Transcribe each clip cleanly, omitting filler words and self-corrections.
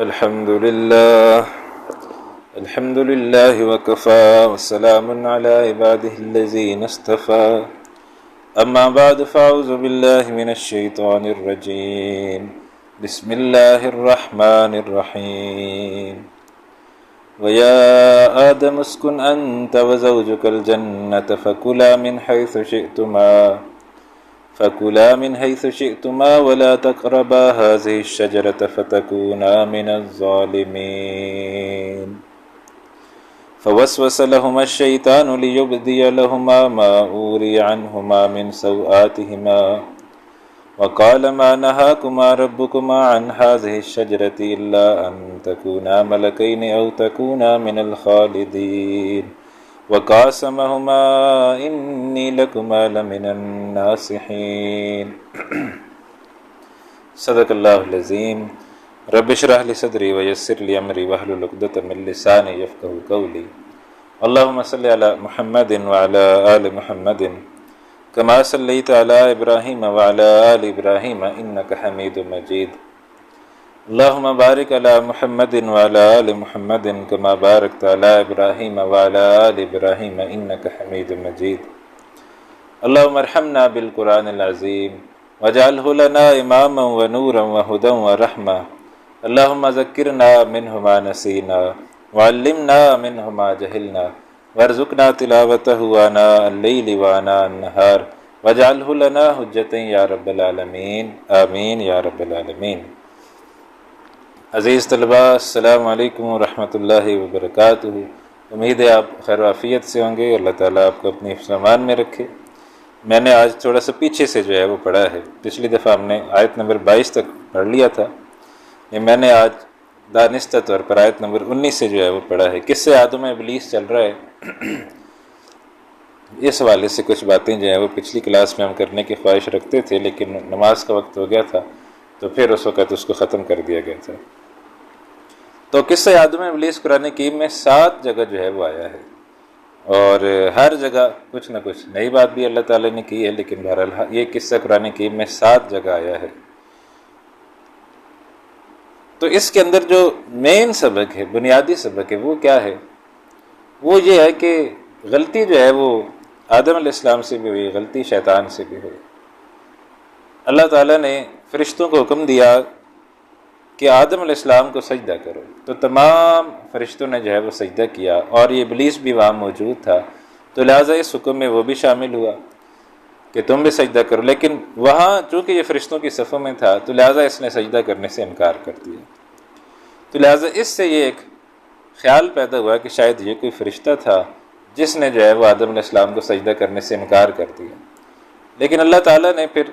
الحمد لله وكفى وسلام على عباده الذين اصطفى أما بعد فأعوذ بالله من الشيطان الرجيم بسم الله الرحمن الرحيم ويا آدم اسكن أنت وزوجك الجنة فكلا من حيث شئتما ولا تقربا هذه الشجرة فتكونا من الظالمين فوسوس لهما الشيطان ليبدي لهما ما أوري عنهما من سوآتهما وقال ما نهاكما ربكما عن هذه الشجرة إلا أن تكونا ملكين أو تكونا من الخالدين وقاسمهما إني لكما لمن الناصحين صدق الله العظيم رب اشرح لي صدري ويسر لي أمري واحلل عقدة من لساني يفقهوا قولي اللهم صل على محمد وعلى آل محمد كما صليت على إبراهيم وعلى آل إبراهيم إنك حميد مجيد اللهم بارك على محمد وعلى آل محمد كما باركت على إبراهيم وعلى آل إبراهيم إنك حميد مجيد اللهم ارحمنا بالقرآن العظيم واجعله لنا إماما ونورا وهدى ورحمة اللهم ذكرنا منه ما نسينا وعلمنا منه ما جهلنا وارزقنا تلاوته آناء الليل وآناء النهار واجعله لنا حجة يا رب العالمين آمين يا رب العالمین۔ عزیز طلباء السلام علیکم ورحمۃ اللہ وبرکاتہ۔ امید ہے آپ خیر و عافیت سے ہوں گے، اللہ تعالیٰ آپ کو اپنی حفظ و امان میں رکھے۔ میں نے آج تھوڑا سا پیچھے سے جو ہے وہ پڑھا ہے، پچھلی دفعہ ہم نے آیت نمبر 22 تک پڑھ لیا تھا، میں نے آج دانستہ طور پر آیت نمبر 19 سے جو ہے وہ پڑھا ہے۔ قصے آدم ابلیس چل رہا ہے، اس حوالے سے کچھ باتیں جو ہیں وہ پچھلی کلاس میں ہم کرنے کی خواہش رکھتے تھے، لیکن نماز کا وقت ہو گیا تھا تو پھر اس وقت اس کو ختم کر دیا گیا تھا۔ تو قصہ آدم ابلیس قرآن کریم میں 7 جگہ جو ہے وہ آیا ہے، اور ہر جگہ کچھ نہ کچھ نئی بات بھی اللہ تعالیٰ نے کی ہے، لیکن بہرحال یہ قصہ قرآن کریم میں 7 جگہ آیا ہے۔ تو اس کے اندر جو مین سبق ہے، بنیادی سبق ہے، وہ کیا ہے؟ وہ یہ ہے کہ غلطی جو ہے وہ آدم علیہ السلام سے بھی ہوئی، غلطی شیطان سے بھی ہوئی۔ اللہ تعالیٰ نے فرشتوں کو حکم دیا کہ آدم علیہ السلام کو سجدہ کرو، تو تمام فرشتوں نے جو ہے وہ سجدہ کیا، اور یہ ابلیس بھی وہاں موجود تھا، تو لہٰذا اس حکم میں وہ بھی شامل ہوا کہ تم بھی سجدہ کرو، لیکن وہاں چونکہ یہ فرشتوں کی صفوں میں تھا تو لہٰذا اس نے سجدہ کرنے سے انکار کر دیا۔ تو لہٰذا اس سے یہ ایک خیال پیدا ہوا کہ شاید یہ کوئی فرشتہ تھا جس نے جو ہے وہ آدم علیہ السلام کو سجدہ کرنے سے انکار کر دیا، لیکن اللہ تعالیٰ نے پھر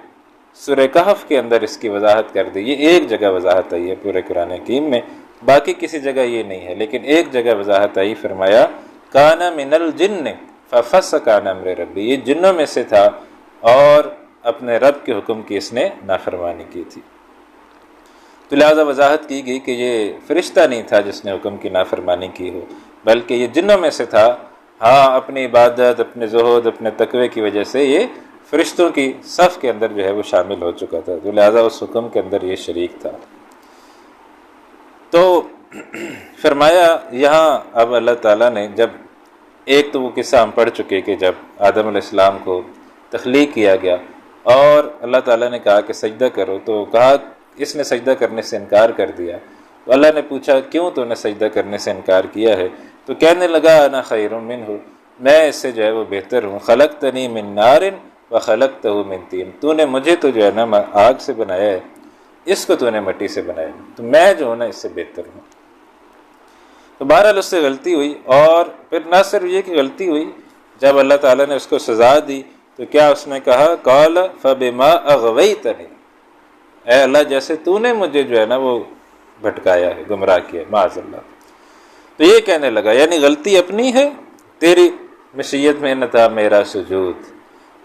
سورہ کہف کے اندر اس کی وضاحت کر دی۔ یہ ایک جگہ وضاحت آئی ہے پورے قرآن حکیم میں، باقی کسی جگہ یہ نہیں ہے، لیکن ایک جگہ وضاحت آئی، فرمایا کان من الجن ففسق عن امر ربی، یہ جنوں میں سے تھا اور اپنے رب کے حکم کی اس نے نافرمانی کی تھی۔ تو لہٰذا وضاحت کی گئی کہ یہ فرشتہ نہیں تھا جس نے حکم کی نافرمانی کی ہو، بلکہ یہ جنوں میں سے تھا۔ ہاں، اپنی عبادت، اپنے زہد، اپنے تقوی کی وجہ سے یہ فرشتوں کی صف کے اندر جو ہے وہ شامل ہو چکا تھا، تو لہٰذا اس حکم کے اندر یہ شریک تھا۔ تو فرمایا یہاں اب اللہ تعالیٰ نے جب ایک تو وہ قصہ ہم پڑھ چکے کہ جب آدم علیہ السلام کو تخلیق کیا گیا اور اللہ تعالیٰ نے کہا کہ سجدہ کرو، تو کہا اس نے سجدہ کرنے سے انکار کر دیا، تو اللہ نے پوچھا کیوں تو نے سجدہ کرنے سے انکار کیا ہے؟ تو کہنے لگا انا خیر منہ، میں اس سے جو ہے وہ بہتر ہوں، خلقتنی من نار وخلقتہ من طین، تو نے مجھے تو جو ہے نا آگ سے بنایا ہے، اس کو تو نے مٹی سے بنایا، تو میں جو ہوں نا اس سے بہتر ہوں۔ تو بہرحال اس سے غلطی ہوئی، اور پھر نہ صرف یہ کہ غلطی ہوئی، جب اللہ تعالیٰ نے اس کو سزا دی تو کیا اس نے کہا قال فبما اغویتنی، اے اللہ جیسے تو نے مجھے جو ہے نا وہ بھٹکایا ہے، گمراہ کیا، معاذ اللہ۔ تو یہ کہنے لگا یعنی غلطی اپنی ہے، تیری مشیت میں نہ تھا میرا سجود،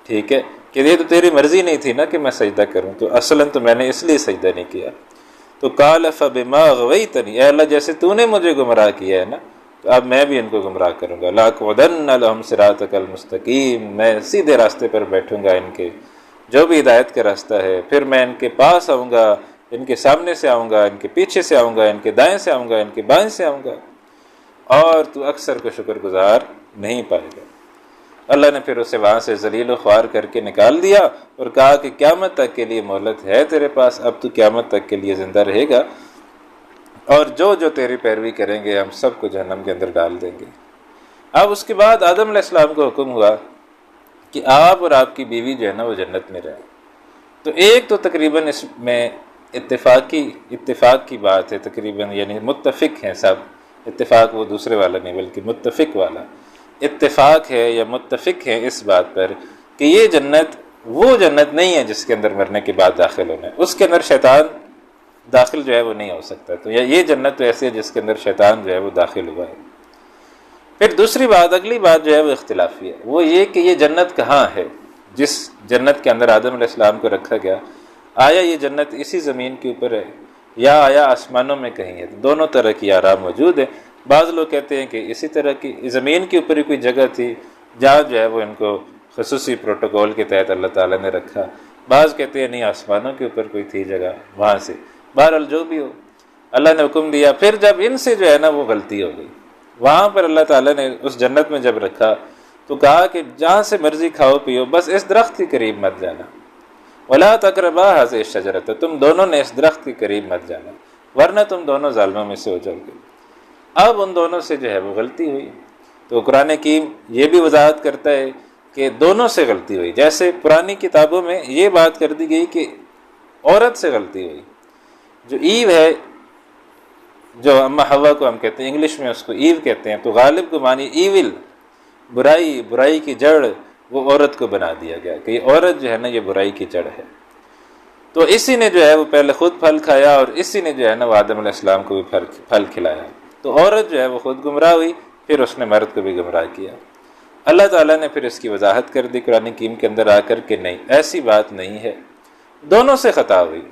ٹھیک ہے، کہ یہ تو تیری مرضی نہیں تھی نا کہ میں سجدہ کروں، تو اصلاً تو میں نے اس لیے سجدہ نہیں کیا۔ تو قال فبما اغویتنی، اے اللہ جیسے تو نے مجھے گمراہ کیا ہے نا، تو اب میں بھی ان کو گمراہ کروں گا، لاقعدن لہم صراطک المستقیم، میں سیدھے راستے پر بیٹھوں گا ان کے، جو بھی ہدایت کا راستہ ہے، پھر میں ان کے پاس آؤں گا، ان کے سامنے سے آؤں گا، ان کے پیچھے سے آؤں گا، ان کے دائیں سے آؤں گا، ان کے بائیں سے آؤں گا، اور تو اکثر کو شکر گزار نہیں پائے گا۔ اللہ نے پھر اسے وہاں سے ذلیل و خوار کر کے نکال دیا اور کہا کہ قیامت تک کے لیے مہلت ہے تیرے پاس، اب تو قیامت تک کے لیے زندہ رہے گا، اور جو جو تیری پیروی کریں گے ہم سب کو جہنم کے اندر ڈال دیں گے۔ اب اس کے بعد آدم علیہ السلام کو حکم ہوا کہ آپ اور آپ کی بیوی جو ہے نا وہ جنت میں رہیں۔ تو ایک تو تقریباً اس میں اتفاق کی بات ہے، تقریباً یعنی متفق ہیں سب، اتفاق وہ دوسرے والا نہیں بلکہ متفق والا اتفاق ہے یا متفق ہے اس بات پر کہ یہ جنت وہ جنت نہیں ہے جس کے اندر مرنے کے بعد داخل ہونا ہے، اس کے اندر شیطان داخل جو ہے وہ نہیں ہو سکتا، تو یہ جنت تو ایسی ہے جس کے اندر شیطان جو ہے وہ داخل ہوا ہے۔ پھر دوسری بات، اگلی بات جو ہے وہ اختلافی ہے، وہ یہ کہ یہ جنت کہاں ہے جس جنت کے اندر آدم علیہ السلام کو رکھا گیا، آیا یہ جنت اسی زمین کے اوپر ہے یا آیا آسمانوں میں کہیں ہے؟ دونوں طرح کی آراء موجود ہے۔ بعض لوگ کہتے ہیں کہ اسی طرح کی زمین کے اوپر ہی کوئی جگہ تھی جہاں جو ہے وہ ان کو خصوصی پروٹوکول کے تحت اللہ تعالیٰ نے رکھا، بعض کہتے ہیں نہیں آسمانوں کے اوپر کوئی تھی جگہ وہاں سے، بہرحال جو بھی ہو اللہ نے حکم دیا۔ پھر جب ان سے جو ہے نا وہ غلطی ہو گئی، وہاں پر اللہ تعالیٰ نے اس جنت میں جب رکھا تو کہا کہ جہاں سے مرضی کھاؤ پیو، بس اس درخت کے قریب مت جانا، وَلَا تَقْرَبَا هَٰذِهِ الشَّجَرَةَ، تم دونوں نے اس درخت کے قریب مت جانا ورنہ تم دونوں ظالموں میں سے ہو جاؤ گے۔ اب ان دونوں سے جو ہے وہ غلطی ہوئی، تو قرآن حکیم یہ بھی وضاحت کرتا ہے کہ دونوں سے غلطی ہوئی، جیسے پرانی کتابوں میں یہ بات کر دی گئی کہ عورت سے غلطی ہوئی، جو ایو ہے، جو اما حوا کو ہم کہتے ہیں، انگلش میں اس کو ایو کہتے ہیں، تو غالب کو معنی ایول، برائی کی جڑ، وہ عورت کو بنا دیا گیا کہ یہ عورت جو ہے نا یہ برائی کی جڑ ہے۔ تو اسی نے جو ہے وہ پہلے خود پھل کھایا اور اسی نے جو ہے نا وہ آدم علیہ السلام کو بھی پھل کھلایا، تو عورت جو ہے وہ خود گمراہ ہوئی، پھر اس نے مرد کو بھی گمراہ کیا۔ اللہ تعالیٰ نے پھر اس کی وضاحت کر دی قرآن حکیم کے اندر آ کر کہ نہیں، ایسی بات نہیں ہے، دونوں سے خطا ہوئی،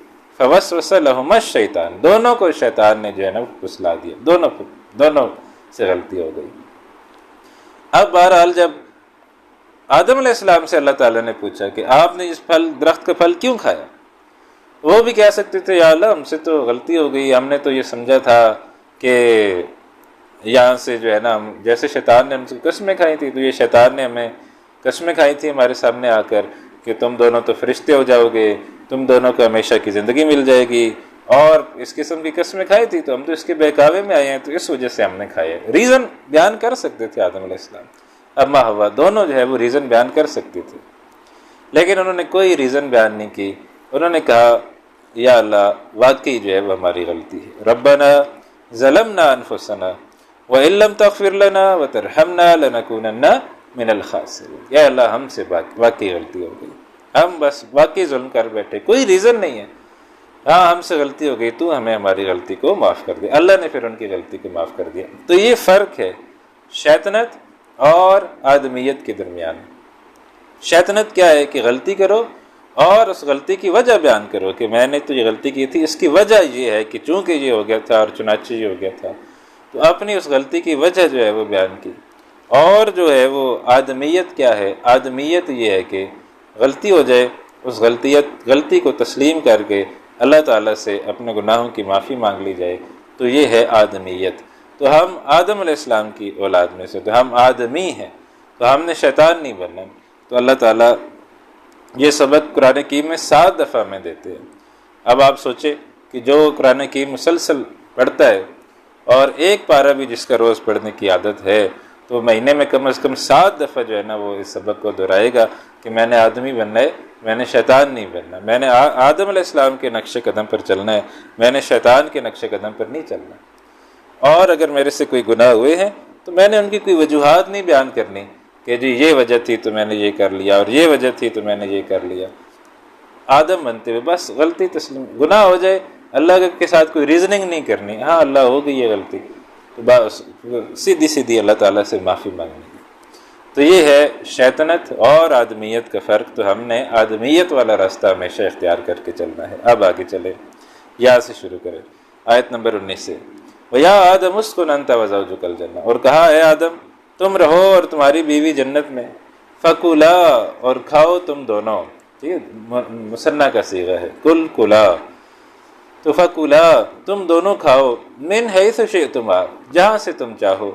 فوسوس لہما الشیطان، دونوں کو شیطان نے جو ہے نا پھسلا دیا، دونوں سے غلطی ہو گئی۔ اب بہرحال جب آدم علیہ السلام سے اللہ تعالیٰ نے پوچھا کہ آپ نے اس درخت کا پھل کیوں کھایا، وہ بھی کہہ سکتے تھے یا اللہ ہم سے تو غلطی ہو گئی، ہم نے تو یہ سمجھا تھا کہ یہاں سے جو ہے نا جیسے شیطان نے ہم سے قسمیں کھائی تھی، تو یہ شیطان نے ہمیں قسمیں کھائی تھی ہمارے سامنے آ کر کہ تم دونوں تو فرشتے ہو جاؤ گے، تم دونوں کو ہمیشہ کی زندگی مل جائے گی، اور اس قسم کی قسمیں کھائی تھی تو ہم تو اس کے بہکاوے میں آئے ہیں، تو اس وجہ سے ہم نے کھائے۔ ریزن بیان کر سکتے تھے آدم علیہ السلام، اما حوا دونوں جو ہے وہ ریزن بیان کر سکتے تھے، لیکن انہوں نے کوئی ریزن بیان نہیں کی، انہوں نے کہا یا اللہ واقعی جو ہے وہ ہماری غلطی ہے، ربنا ظلمنا انفسنا وَإِن لَّمْ تَغْفِرْ لَنَا وَتَرْحَمْنَا لَنَكُونَنَّ مِنَ الْخَاسِرِينَ، یا اللہ ہم سے واقعی غلطی ہو گئی، ہم بس واقعی ظلم کر بیٹھے، کوئی ریزن نہیں ہے، ہاں ہم سے غلطی ہو گئی، تو ہمیں ہماری غلطی کو معاف کر دیا۔ اللہ نے پھر ان کی غلطی کو معاف کر دیا۔ تو یہ فرق ہے شیطنت اور آدمیت کے درمیان۔ شیطنت کیا ہے کہ غلطی کرو اور اس غلطی کی وجہ بیان کرو کہ میں نے تو یہ غلطی کی تھی، اس کی وجہ یہ ہے کہ چونکہ یہ ہو گیا تھا اور چنانچہ یہ ہو گیا تھا، تو اپنی اس غلطی کی وجہ جو ہے وہ بیان کی۔ اور جو ہے وہ آدمیت کیا ہے، آدمیت یہ ہے کہ غلطی ہو جائے، اس غلطی کو تسلیم کر کے اللہ تعالیٰ سے اپنے گناہوں کی معافی مانگ لی جائے، تو یہ ہے آدمیت۔ تو ہم آدم علیہ السلام کی اولاد میں سے، تو ہم آدمی ہیں، تو ہم نے شیطان نہیں بننا۔ تو اللہ تعالیٰ یہ سبق قرآن حکیم میں 7 دفعہ میں دیتے ہیں۔ اب آپ سوچیں کہ جو قرآن حکیم مسلسل پڑھتا ہے اور ایک پارہ بھی جس کا روز پڑھنے کی عادت ہے، تو مہینے میں کم از کم 7 دفعہ جو ہے نا وہ اس سبق کو دہرائے گا کہ میں نے آدمی بننا ہے، میں نے شیطان نہیں بننا، میں نے آدم علیہ السلام کے نقش قدم پر چلنا ہے، میں نے شیطان کے نقش قدم پر نہیں چلنا۔ اور اگر میرے سے کوئی گناہ ہوئے ہیں تو میں نے ان کی کوئی وجوہات نہیں بیان کرنی کہ جی یہ وجہ تھی تو میں نے یہ کر لیا اور یہ وجہ تھی تو میں نے یہ کر لیا۔ آدم بنتے ہوئے بس غلطی تسلیم، گناہ ہو جائے اللہ کے ساتھ کوئی ریزننگ نہیں کرنی، ہاں اللہ ہو گئی یہ غلطی، تو بس سیدھی اللہ تعالیٰ سے معافی مانگنی۔ تو یہ ہے شیطنت اور آدمیت کا فرق۔ تو ہم نے آدمیت والا راستہ ہمیشہ اختیار کر کے چلنا ہے۔ اب آگے چلیں، یہاں سے شروع کریں، آیت نمبر 19 سے۔ وَيَا آدَمُ اسْكُنْ أَنْتَ وَزَوْجُكَ الْجَنَّةَ، اور کہا اے آدم تم رہو اور تمہاری بیوی جنت میں، فَكُلَا، اور کھاؤ تم دونوں، ٹھیک ہے، مثنیٰ کا صیغہ ہے، کل کلا، تو فکلا تم دونوں کھاؤ من حیث شئتما جہاں سے تم چاہو،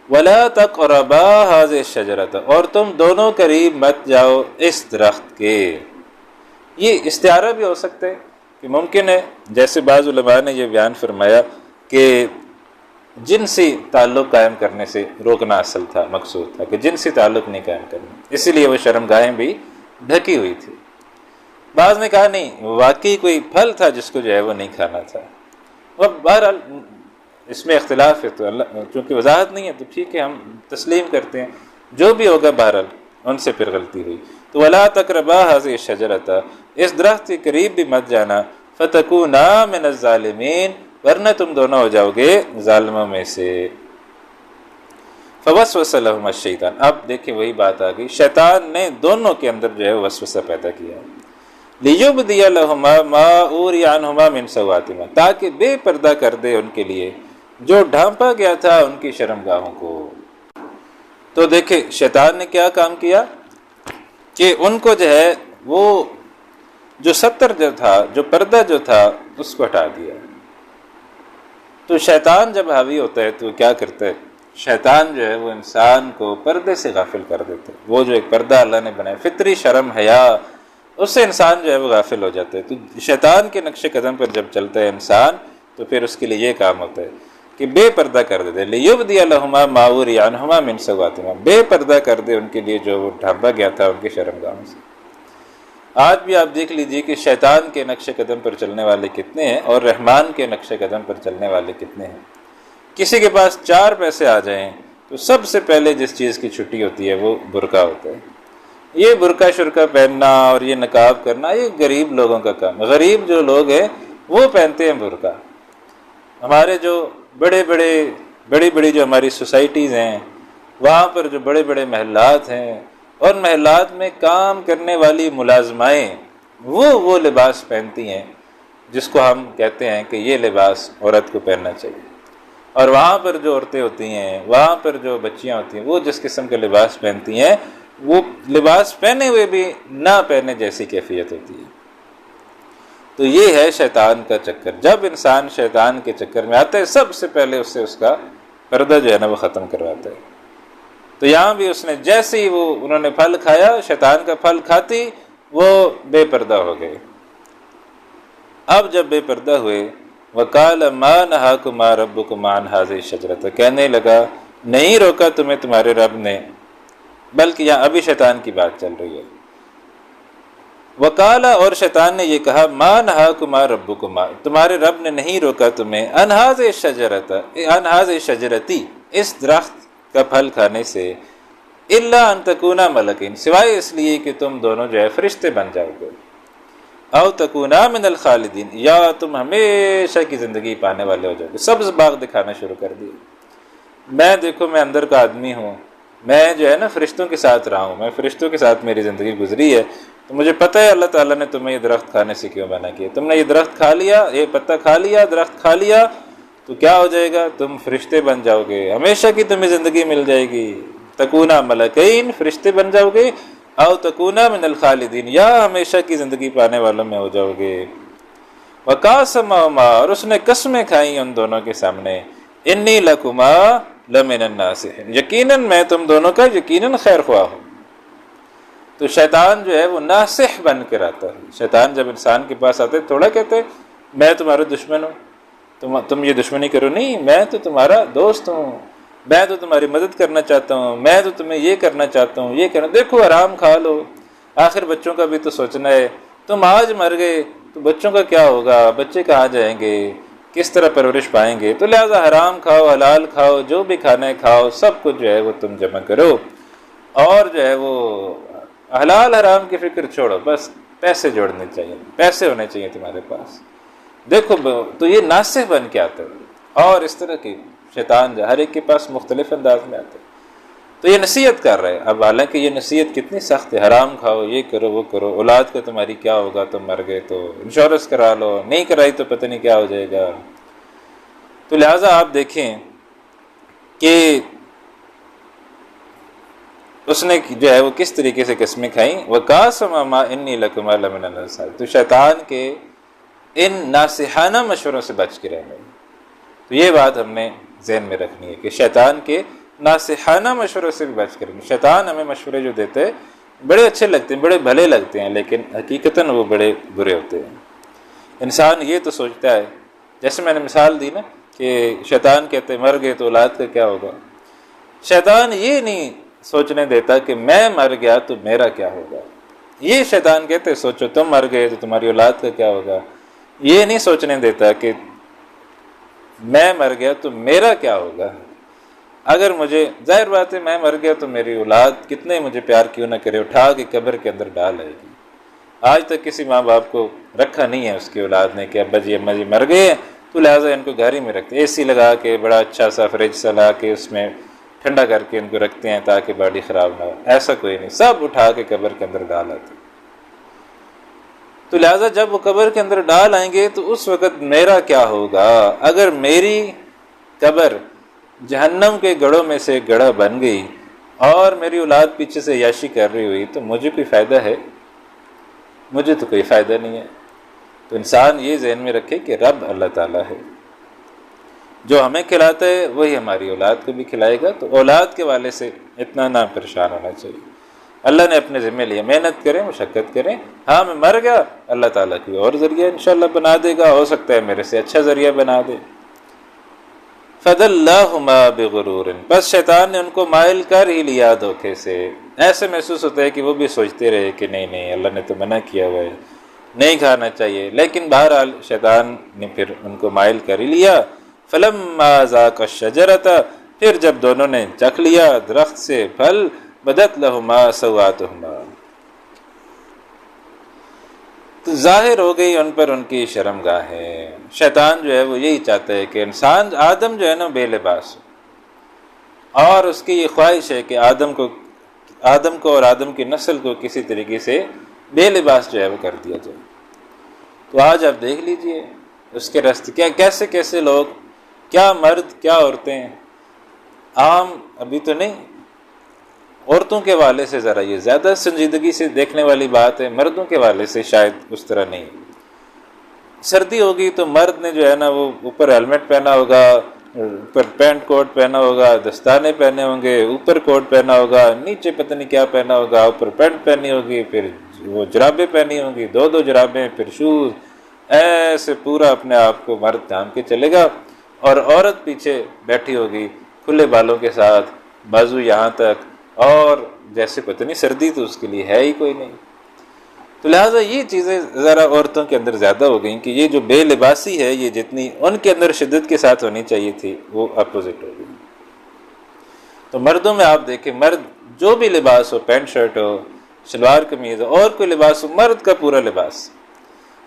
ولا تقربا هذه الشجرۃ اور تم دونوں قریب مت جاؤ اس درخت کے۔ یہ استعارہ بھی ہو سکتا ہے کہ ممکن ہے، جیسے بعض علماء نے یہ بیان فرمایا کہ جنسی تعلق قائم کرنے سے روکنا اصل تھا، مقصود تھا کہ جنسی تعلق نہیں قائم کرنا، اسی لیے وہ شرمگاہیں بھی ڈھکی ہوئی تھی۔ بعض نے کہا نہیں، واقعی کوئی پھل تھا جس کو جو ہے وہ نہیں کھانا تھا۔ وہ بہرحال اس میں اختلاف ہے، تو اللہ چونکہ وضاحت نہیں ہے تو ٹھیک ہے، ہم تسلیم کرتے ہیں جو بھی ہوگا، بہرحال ان سے پھر غلطی ہوئی۔ تو ولا تقربا هذه الشجرۃ اس درخت کے قریب بھی مت جانا، فتکونا من الظالمین ورنہ تم دونوں ہو جاؤ گے ظالموں میں سے۔ فوسوس لهما الشیطان، اب دیکھیں وہی بات آ گئی، شیطان نے دونوں کے اندر جو ہے وسوسہ پیدا کیا، لیبدی لهما ما اوری عنہما من سواتہما تاکہ بے پردہ کر دے ان کے لیے جو ڈھانپا گیا تھا ان کی شرمگاہوں کو۔ تو دیکھیں شیطان نے کیا کام کیا کہ ان کو جو ہے وہ جو ستر جو تھا، جو پردہ جو تھا اس کو ہٹا دیا۔ تو شیطان جب حاوی ہوتا ہے تو کیا کرتا ہے، شیطان جو ہے وہ انسان کو پردے سے غافل کر دیتا ہے۔ وہ جو ایک پردہ اللہ نے بنایا فطری شرم حیا، اس سے انسان جو ہے وہ غافل ہو جاتا ہے۔ تو شیطان کے نقش قدم پر جب چلتا ہے انسان تو پھر اس کے لیے یہ کام ہوتا ہے کہ بے پردہ کر دے، لیبدی لہما ما اوری عنہما من سواتہما، بے پردہ کر دے ان کے لیے جو وہ ڈھانپا گیا تھا ان کے شرمگاہوں سے۔ آج بھی آپ دیکھ لیجئے کہ شیطان کے نقش قدم پر چلنے والے کتنے ہیں اور رحمان کے نقش قدم پر چلنے والے کتنے ہیں۔ کسی کے پاس 4 پیسے آ جائیں تو سب سے پہلے جس چیز کی چھٹی ہوتی ہے وہ برقع ہوتا ہے۔ یہ برقع شرقہ پہننا اور یہ نقاب کرنا یہ غریب لوگوں کا کام ہے۔ غریب جو لوگ ہیں وہ پہنتے ہیں برقع۔ ہمارے جو بڑی بڑی جو ہماری سوسائٹیز ہیں وہاں پر جو بڑے بڑے محلات ہیں اور محلات میں کام کرنے والی ملازمائیں وہ لباس پہنتی ہیں جس کو ہم کہتے ہیں کہ یہ لباس عورت کو پہننا چاہیے، اور وہاں پر جو عورتیں ہوتی ہیں، وہاں پر جو بچیاں ہوتی ہیں وہ جس قسم کا لباس پہنتی ہیں وہ لباس پہنے ہوئے بھی نہ پہنے جیسی کیفیت ہوتی ہے۔ تو یہ ہے شیطان کا چکر۔ جب انسان شیطان کے چکر میں آتا ہے سب سے پہلے اس سے اس کا پردہ جو ہے نا وہ ختم کرواتا ہے۔ تو یہاں بھی اس نے جیسے ہی انہوں نے پھل کھایا، شیطان کا پھل کھاتی وہ بے پردہ ہو گئے۔ اب جب بے پردہ ہوئے، وَقَالَ مَا نَهَاكُمَا رَبُّكُمَا عَنْ هَٰذِهِ الشَّجَرَةِ، کہنے لگا نہیں روکا تمہیں تمہارے رب نے، بلکہ یہاں ابھی شیطان کی بات چل رہی ہے۔ وَقَالَ اور شیطان نے یہ کہا مَا نَهَاكُمَا رَبُّكُمَا تمہارے رب نے نہیں روکا تمہیں عَنْ هَٰذِهِ الشَّجَرَةِ عَنْ هَٰذِهِ الشَّجَرَةِ اس درخت کا پھل کھانے سے، إِلَّا أَن تَكُونَا مَلَكَيْنِ سوائے اس لیے کہ تم دونوں جو ہے فرشتے بن جاؤ گے، او تکونا من الخالدین یا تم ہمیشہ کی زندگی پانے والے ہو جاؤ گے۔ سبز باغ دکھانا شروع کر دیے، میں دیکھو میں اندر کا آدمی ہوں، میں جو ہے نا فرشتوں کے ساتھ رہا ہوں، میں فرشتوں کے ساتھ میری زندگی گزری ہے، تو مجھے پتہ ہے اللہ تعالیٰ نے تمہیں یہ درخت کھانے سے کیوں منع کیا۔ تم نے یہ درخت کھا لیا، یہ پتہ کھا لیا، درخت کھا لیا تو کیا ہو جائے گا، تم فرشتے بن جاؤ گے، ہمیشہ کی تمہیں زندگی مل جائے گی، تکونا ملکین فرشتے بن جاؤ گے، او تکونا من الخالدین یا ہمیشہ کی زندگی پانے والوں میں ہو جاؤ گے۔ وقاسمہما اور اس نے قسمیں کھائیں ان دونوں کے سامنے، انی لکما لمن الناصحین یقیناً میں تم دونوں کا یقیناً خیر خواہ ہوں۔ تو شیطان جو ہے وہ ناصح بن کر آتا ہے۔ شیطان جب انسان کے پاس آتا ہے تھوڑا کہتے ہیں میں تمہارا دشمن ہوں، تم یہ دشمنی کرو، نہیں میں تو تمہارا دوست ہوں، میں تو تمہاری مدد کرنا چاہتا ہوں، میں تو تمہیں یہ کرنا چاہتا ہوں، یہ کرنا، دیکھو آرام کھا لو، آخر بچوں کا بھی تو سوچنا ہے، تم آج مر گئے تو بچوں کا کیا ہوگا، بچے کہاں جائیں گے، کس طرح پرورش پائیں گے، تو لہٰذا حرام کھاؤ حلال کھاؤ، جو بھی کھانا ہے کھاؤ، سب کچھ جو ہے وہ تم جمع کرو، اور جو ہے وہ حلال حرام کی فکر چھوڑو، بس پیسے جوڑنے چاہیے، پیسے ہونے چاہیے تمہارے پاس۔ دیکھو تو یہ ناصح بن کے آتا ہے، اور اس طرح کی شیطان جو ہر ایک کے پاس مختلف انداز میں آتا ہے، تو یہ نصیحت کر رہے ہیں۔ اب حالانکہ یہ نصیحت کتنی سخت ہے، حرام کھاؤ، یہ کرو وہ کرو، اولاد کا تمہاری کیا ہوگا، تم مر گئے تو انشورنس کرا لو، نہیں کرائی تو پتہ نہیں کیا ہو جائے گا۔ تو لہٰذا آپ دیکھیں کہ اس نے جو ہے وہ کس طریقے سے قسمیں کھائیں، وَقَاسَمَهُمَا إِنِّي لَكُمَا لَمِنَ النَّاصِحِينَ تو شیطان کے ان ناصحانہ مشوروں سے بچ کے رہنا ہے۔ تو یہ بات ہم نے ذہن میں رکھنی ہے کہ شیطان کے ناصحانہ مشوروں سے بھی بچ کریں۔ شیطان ہمیں مشورے جو دیتے ہیں بڑے اچھے لگتے ہیں، بڑے بھلے لگتے ہیں، لیکن حقیقتاً وہ بڑے برے ہوتے ہیں۔ انسان یہ تو سوچتا ہے، جیسے میں نے مثال دی نا کہ شیطان کہتے مر گئے تو اولاد کا کیا ہوگا۔ شیطان یہ نہیں سوچنے دیتا کہ میں مر گیا تو میرا کیا ہوگا۔ یہ شیطان کہتے سوچو تم مر گئے تو تمہاری اولاد کا کیا ہوگا۔ یہ نہیں سوچنے دیتا کہ میں مر گیا تو میرا کیا ہوگا۔ اگر مجھے ظاہر بات ہے میں مر گیا تو میری اولاد کتنے مجھے پیار کیوں نہ کرے، اٹھا کے قبر کے اندر ڈال آئے گی۔ آج تک کسی ماں باپ کو رکھا نہیں ہے اس کی اولاد نے کہ ابا جی اماں جی مر گئے ہیں تو لہٰذا ان کو گھر ہی میں رکھتے، اے سی لگا کے بڑا اچھا سا فریج سا لا کے اس میں ٹھنڈا کر کے ان کو رکھتے ہیں تاکہ باڈی خراب نہ ہو۔ ایسا کوئی نہیں، سب اٹھا کے قبر کے اندر ڈال آتے۔ تو لہٰذا جب وہ قبر کے اندر ڈال آئیں گے تو اس وقت میرا کیا ہوگا۔ اگر میری قبر جہنم کے گڑھوں میں سے گڑھا بن گئی اور میری اولاد پیچھے سے عیاشی کر رہی ہوئی تو مجھے کوئی فائدہ ہے؟ مجھے تو کوئی فائدہ نہیں ہے۔ تو انسان یہ ذہن میں رکھے کہ رب اللہ تعالیٰ ہے، جو ہمیں کھلاتا ہے وہی ہماری اولاد کو بھی کھلائے گا۔ تو اولاد کے والے سے اتنا نہ پریشان ہونا چاہیے۔ اللہ نے اپنے ذمہ لیا، محنت کریں، مشقت کریں۔ ہاں میں مر گیا، اللہ تعالیٰ کوئی اور ذریعہ انشاءاللہ بنا دے گا، ہو سکتا ہے میرے سے اچھا ذریعہ بنا دے۔ فَدَلَّاهُمَا بِغُرُورٍ، بس شیطان نے ان کو مائل کر ہی لیا دھوکے سے۔ ایسے محسوس ہوتا ہے کہ وہ بھی سوچتے رہے کہ نہیں اللہ نے تو منع کیا ہوا ہے، نہیں کھانا چاہیے، لیکن بہرحال شیطان نے پھر ان کو مائل کر ہی لیا۔ فَلَمَّا ذَاقَا الشَّجَرَةَ، پھر جب دونوں نے چکھ لیا درخت سے پھل، بدت لہما سوآتہما، تو ظاہر ہو گئی ان پر ان کی شرم گاہیں۔ شیطان جو ہے وہ یہی چاہتا ہے کہ انسان آدم جو ہے نا بے لباس ہو، اور اس کی یہ خواہش ہے کہ آدم کو اور آدم کی نسل کو کسی طریقے سے بے لباس جو ہے وہ کر دیا جائے۔ تو آج آپ دیکھ لیجئے اس کے راستے کیسے کیسے لوگ، کیا مرد کیا عورتیں، عام ابھی تو نہیں، عورتوں کے والے سے ذرا یہ زیادہ سنجیدگی سے دیکھنے والی بات ہے، مردوں کے والے سے شاید اس طرح نہیں۔ سردی ہوگی تو مرد نے جو ہے نا وہ اوپر ہیلمٹ پہنا ہوگا، اوپر پینٹ کوٹ پہنا ہوگا، دستانے پہنے ہوں گے، اوپر کوٹ پہنا ہوگا، نیچے پتہ نہیں کیا پہنا ہوگا، اوپر پینٹ پہنی ہوگی، پھر وہ جرابیں پہنی ہوں گی، دو جرابیں، پھر شوز، ایسے پورا اپنے آپ کو مرد ڈھانپ کے چلے گا۔ اور عورت پیچھے بیٹھی ہوگی کھلے بالوں کے ساتھ، بازو یہاں تک، اور جیسے پتہ نہیں سردی تو اس کے لیے ہے ہی کوئی نہیں۔ تو لہٰذا یہ چیزیں ذرا عورتوں کے اندر زیادہ ہو گئیں کہ یہ جو بے لباسی ہے یہ جتنی ان کے اندر شدت کے ساتھ ہونی چاہیے تھی وہ اپوزٹ ہو گئی۔ تو مردوں میں آپ دیکھیں، مرد جو بھی لباس ہو، پینٹ شرٹ ہو، شلوار قمیض ہو، اور کوئی لباس ہو، مرد کا پورا لباس،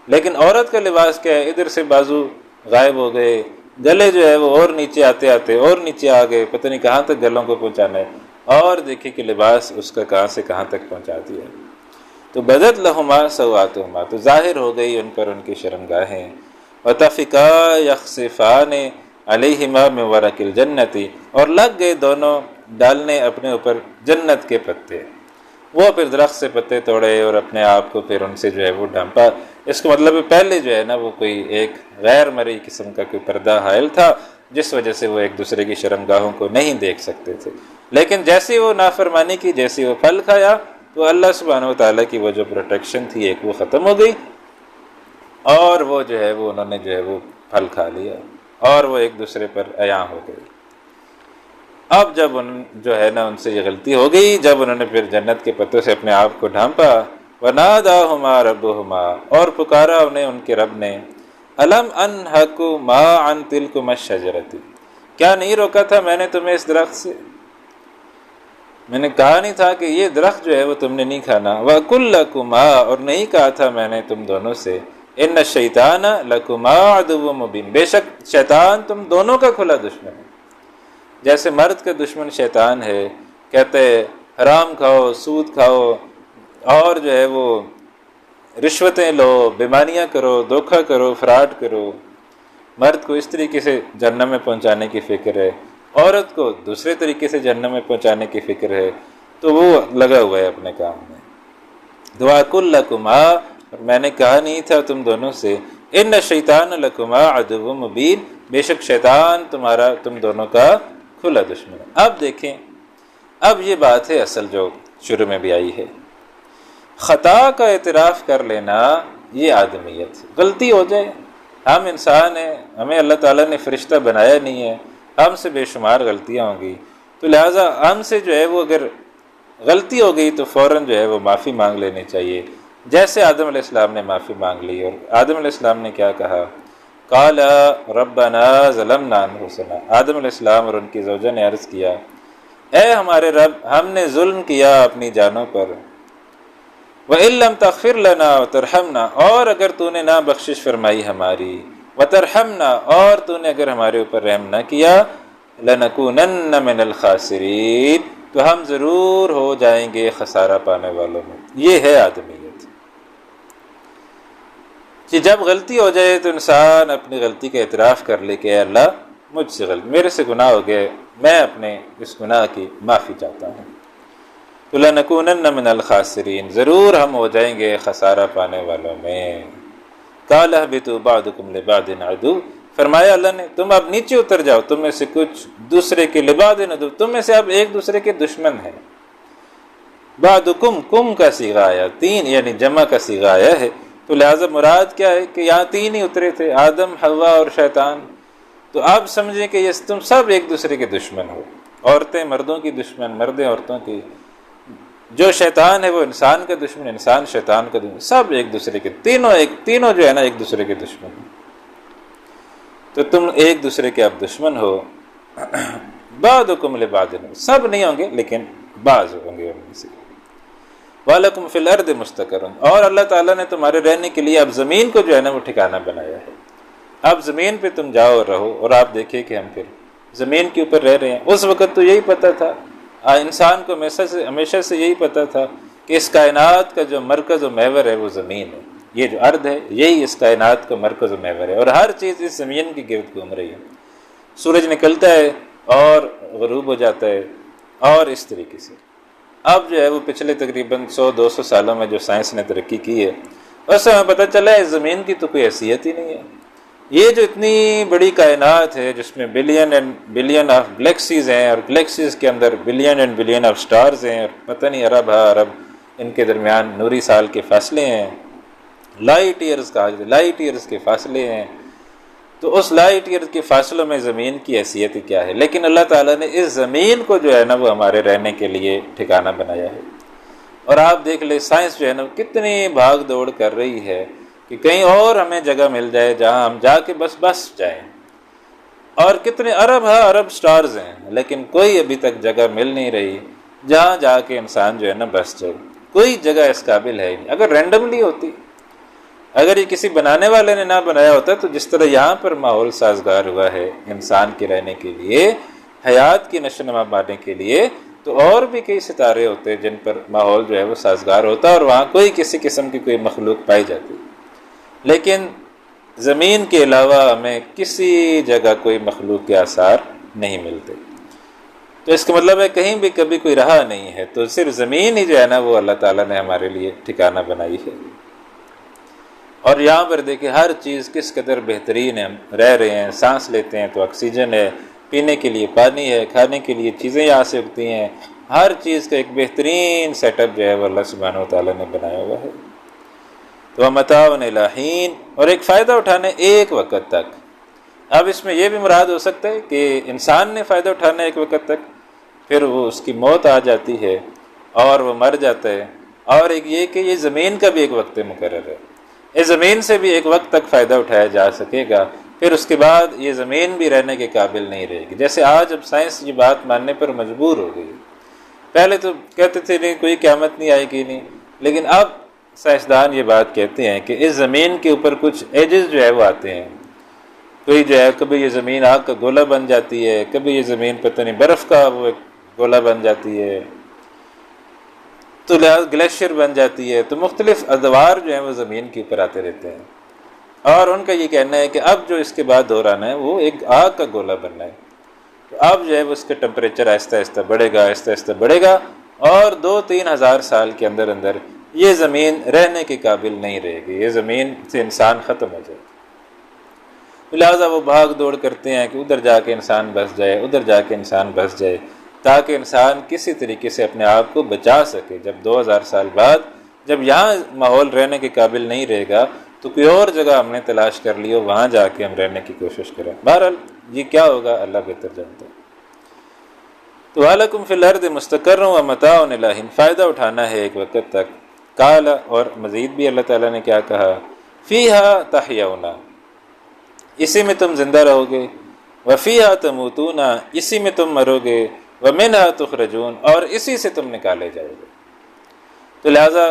لیکن عورت کا لباس کیا ہے، ادھر سے بازو غائب ہو گئے، گلے جو ہے وہ اور نیچے آتے آتے اور نیچے آ گئے، پتہ نہیں کہاں تک گلوں کو پہنچانا ہے، اور دیکھیں کہ لباس اس کا کہاں سے کہاں تک پہنچا دیا۔ تو بدت لہما سوآتہما، تو ظاہر ہو گئی ان پر ان کی شرمگاہیں۔ وطفقا یخصفان علیہما من ورق الجنت، اور لگ گئے دونوں ڈالنے اپنے اوپر جنت کے پتے۔ وہ پھر درخت سے پتے توڑے اور اپنے آپ کو پھر ان سے جو ہے وہ ڈھانپا۔ اس کا مطلب پہلے جو ہے نا وہ کوئی ایک غیر مرئی قسم کا کوئی پردہ حائل تھا جس وجہ سے وہ ایک دوسرے کی شرمگاہوں کو نہیں دیکھ سکتے تھے، لیکن جیسے وہ نافرمانی کی، جیسے وہ پھل کھایا تو اللہ سبحانہ وتعالیٰ کی وہ جو پروٹیکشن تھی ایک وہ ختم ہو گئی، اور وہ جو ہے وہ انہوں نے جو ہے وہ پھل کھا لیا اور وہ ایک دوسرے پر عیاں ہو گئی۔ اب جب جو ہے نا ان سے یہ غلطی ہو گئی، جب انہوں نے پھر جنت کے پتوں سے اپنے آپ کو ڈھانپا، وَنَادَاهُمَا رَبُّهُمَا، اور پکارا انہیں ان کے رب نے، أَلَمْ أَنْهَكُمَا عَنْ تِلْكُمَا الشَّجَرَةِ، کیا نہیں روکا تھا میں نے تمہیں اس درخت سے، میں نے کہا نہیں تھا کہ یہ درخت جو ہے وہ تم نے نہیں کھانا، وَأَقُلْ لَكُمَا، اور نہیں کہا تھا میں نے تم دونوں سے، إِنَّ الشَّيْطَانَ لَكُمَا عَدُوٌّ مُبِينٌ، بے شک شیطان تم دونوں کا کھلا دشمن ہے۔ جیسے مرد کا دشمن شیطان ہے، کہتے حرام کھاؤ، سود کھاؤ، اور جو ہے وہ رشوتیں لو، بیمانیاں کرو، دھوکہ کرو، فراڈ کرو، مرد کو اس طریقے سے جہنم میں پہنچانے کی فکر ہے، عورت کو دوسرے طریقے سے جہنم میں پہنچانے کی فکر ہے، تو وہ لگا ہوا ہے اپنے کام میں۔ دعا کل لکما، اور میں نے کہا نہیں تھا تم دونوں سے، ان الشیطان لکما عدو مبین، بے شک شیطان تم دونوں کا کھلا دشمن ہے۔ اب دیکھیں، اب یہ بات ہے اصل جو شروع میں بھی آئی ہے، خطا کا اعتراف کر لینا یہ آدمیت ہے۔ غلطی ہو جائے، ہم انسان ہیں، ہمیں اللہ تعالیٰ نے فرشتہ بنایا نہیں ہے، ہم سے بے شمار غلطیاں ہوں گی، تو لہٰذا ہم سے جو ہے وہ اگر غلطی ہو گئی تو فوراً جو ہے وہ معافی مانگ لینی چاہیے، جیسے آدم علیہ السلام نے معافی مانگ لی۔ اور آدم علیہ السلام نے کیا کہا؟ قال ربنا ظلمنا انفسنا، آدم علیہ السلام اور ان کی زوجہ نے عرض کیا، اے ہمارے رب، ہم نے ظلم کیا اپنی جانوں پر، وَإِن لَّمْ تَغْفِرْ لَنَا وَتَرْحَمْنَا، اور اگر تو نے نہ بخشش فرمائی ہماری، وَتَرْحَمْنَا، اور تو نے اگر ہمارے اوپر رحم نہ کیا، لَنَكُونَنَّ مِنَ الْخَاسِرِينَ، تو ہم ضرور ہو جائیں گے خسارہ پانے والوں میں۔ یہ ہے آدمیت کہ جب غلطی ہو جائے تو انسان اپنی غلطی کا اعتراف کر لے کہ اے اللہ مجھ سے غلط، میرے سے گناہ ہو گئے، میں اپنے اس گناہ کی معافی چاہتا ہوں۔ تو لَنَكُونَنَّ مِنَ الْخَاسِرِينَ، ضرور ہم ہو جائیں گے خسارہ پانے والوں میں۔ قَالَ اهْبِطُوا بَعْضُكُمْ لِبَعْضٍ عَدُوٌّ، فرمایا اللہ نے تم اب نیچے اتر جاؤ، تم میں سے کچھ دوسرے کے لِبَعْضٍ عَدُوٌّ، تم میں سے اب ایک دوسرے کے دشمن ہیں۔ بعضکم، کم کا صیغہ آیا، تین یعنی جمع کا صیغہ آیا ہے، تو لہٰذا مراد کیا ہے کہ یہاں تین ہی اترے تھے، آدم، حوا اور شیطان، تو آپ سمجھیں کہ یہ تم سب ایک دوسرے کے دشمن ہو، عورتیں مردوں کی دشمن، مردیں عورتوں کی، جو شیطان ہے وہ انسان کا دشمن، انسان شیطان کا دشمن، سب ایک دوسرے کے، تینوں جو ہے نا ایک دوسرے کے دشمن ہیں، تو تم ایک دوسرے کے اب دشمن ہو۔ بعضکم لبعض، سب نہیں ہوں گے لیکن بعض ہوں گے ان میں سے۔ وَلَكُمْ فِي الْأَرْضِ مُسْتَقَرٌّ، اور اللہ تعالیٰ نے تمہارے رہنے کے لیے اب زمین کو جو ہے نا وہ ٹھکانہ بنایا ہے، اب زمین پہ تم جاؤ اور رہو۔ اور آپ دیکھیں کہ ہم پھر زمین کے اوپر رہ رہے ہیں، اس وقت تو یہی پتہ تھا، انسان کو ہمیشہ سے یہی پتہ تھا کہ اس کائنات کا جو مرکز و محور ہے وہ زمین ہے، یہ جو ارض ہے یہی اس کائنات کا مرکز و محور ہے، اور ہر چیز اس زمین کے گرد گھوم رہی ہے، سورج نکلتا ہے اور غروب ہو جاتا ہے، اور اس طریقے سے اب جو ہے وہ پچھلے تقریباً 100-200 سالوں میں جو سائنس نے ترقی کی ہے، اس سے ہمیں پتہ چلا ہے اس زمین کی تو کوئی حیثیت ہی نہیں ہے۔ یہ جو اتنی بڑی کائنات ہے جس میں billion and billion of galaxies ہیں، اور گلیکسیز کے اندر billion and billion of stars ہیں، اور پتہ نہیں ارب ارب ان کے درمیان نوری سال کے فاصلے ہیں، لائٹ ایئرز کہا جاتا ہے، لائٹ ایئرز کے فاصلے ہیں، تو اس لائٹ ایئرز کے فاصلوں میں زمین کی حیثیت کیا ہے، لیکن اللہ تعالیٰ نے اس زمین کو جو ہے نا وہ ہمارے رہنے کے لیے ٹھکانہ بنایا ہے۔ اور آپ دیکھ لیں سائنس جو ہے نا کتنی بھاگ دوڑ کر رہی ہے کہ کہیں اور ہمیں جگہ مل جائے جہاں ہم جا کے بس جائیں، اور کتنے ارب سٹارز ہیں، لیکن کوئی ابھی تک جگہ مل نہیں رہی جہاں جا کے انسان جو ہے نا بس جائے، کوئی جگہ اس قابل ہے ہی نہیں۔ اگر رینڈملی ہوتی، اگر یہ کسی بنانے والے نے نہ بنایا ہوتا تو جس طرح یہاں پر ماحول سازگار ہوا ہے انسان کے رہنے کے لیے، حیات کی نشو نما پانے کے لیے، تو اور بھی کئی ستارے ہوتے جن پر ماحول جو ہے وہ سازگار ہوتا اور وہاں کوئی کسی قسم کی کوئی مخلوق پائی جاتی، لیکن زمین کے علاوہ ہمیں کسی جگہ کوئی مخلوق کے آثار نہیں ملتے۔ تو اس کا مطلب ہے کہیں بھی کبھی کوئی رہا نہیں ہے، تو صرف زمین ہی جو ہے نا وہ اللہ تعالیٰ نے ہمارے لیے ٹھکانہ بنائی ہے۔ اور یہاں پر دیکھیں ہر چیز کس قدر بہترین ہے، ہم رہ رہے ہیں، سانس لیتے ہیں تو آکسیجن ہے، پینے کے لیے پانی ہے، کھانے کے لیے چیزیں یہاں سے اگتی ہیں، ہر چیز کا ایک بہترین سیٹ اپ جو ہے وہ اللہ سبحانہ و تعالیٰ نے بنایا ہوا ہے۔ تو متاع الی حین، اور ایک فائدہ اٹھانے ایک وقت تک۔ اب اس میں یہ بھی مراد ہو سکتا ہے کہ انسان نے فائدہ اٹھانا ایک وقت تک، پھر وہ اس کی موت آ جاتی ہے اور وہ مر جاتا ہے، اور ایک یہ کہ یہ زمین کا بھی ایک وقت مقرر ہے، اس زمین سے بھی ایک وقت تک فائدہ اٹھایا جا سکے گا، پھر اس کے بعد یہ زمین بھی رہنے کے قابل نہیں رہے گی۔ جیسے آج اب سائنس یہ بات ماننے پر مجبور ہو گئی، پہلے تو کہتے تھے نہیں کوئی قیامت نہیں آئے گی نہیں، لیکن اب سائنسدان یہ بات کہتے ہیں کہ اس زمین کے اوپر کچھ ایجز جو ہے وہ آتے ہیں، کوئی جو ہے کبھی یہ زمین آگ کا گولہ بن جاتی ہے، کبھی یہ زمین پتہ نہیں برف کا وہ ایک گولہ بن جاتی ہے، تو گلیشیئر بن جاتی ہے، تو مختلف ادوار جو ہیں وہ زمین کے اوپر آتے رہتے ہیں، اور ان کا یہ کہنا ہے کہ اب جو اس کے بعد دور آنا ہے وہ ایک آگ کا گولہ بننا ہے، تو اب جو ہے وہ اس کا ٹمپریچر آہستہ آہستہ بڑھے گا، آہستہ آہستہ بڑھے گا، اور 2-3 ہزار سال کے اندر یہ زمین رہنے کے قابل نہیں رہے گی، یہ زمین سے انسان ختم ہو جائے گا۔ لہٰذا وہ بھاگ دوڑ کرتے ہیں کہ ادھر جا کے انسان بس جائے، ادھر جا کے انسان بس جائے، تاکہ انسان کسی طریقے سے اپنے آپ کو بچا سکے۔ جب 2000 سال بعد جب یہاں ماحول رہنے کے قابل نہیں رہے گا تو کوئی اور جگہ ہم نے تلاش کر لی ہو، وہاں جا کے ہم رہنے کی کوشش کریں۔ بہرحال یہ کیا ہوگا اللہ بہتر جانتا ہے۔ تو وَلَكُمْ فِي الْأَرْضِ مُسْتَقَرٌّ وَمَتَاعٌ إِلَىٰ حِينٍ، فائدہ اٹھانا ہے ایک وقت تک۔ قال، اور مزید بھی اللہ تعالیٰ نے کیا کہا، فِيهَا تَحْيَوْنَ، اسی میں تم زندہ رہو گے، وَفِيهَا تَمُوتُونَ، اسی میں تم مرو گے، وَمِنْهَا تُخْرَجُونَ، اور اسی سے تم نکالے جاؤ گے۔ تو لہٰذا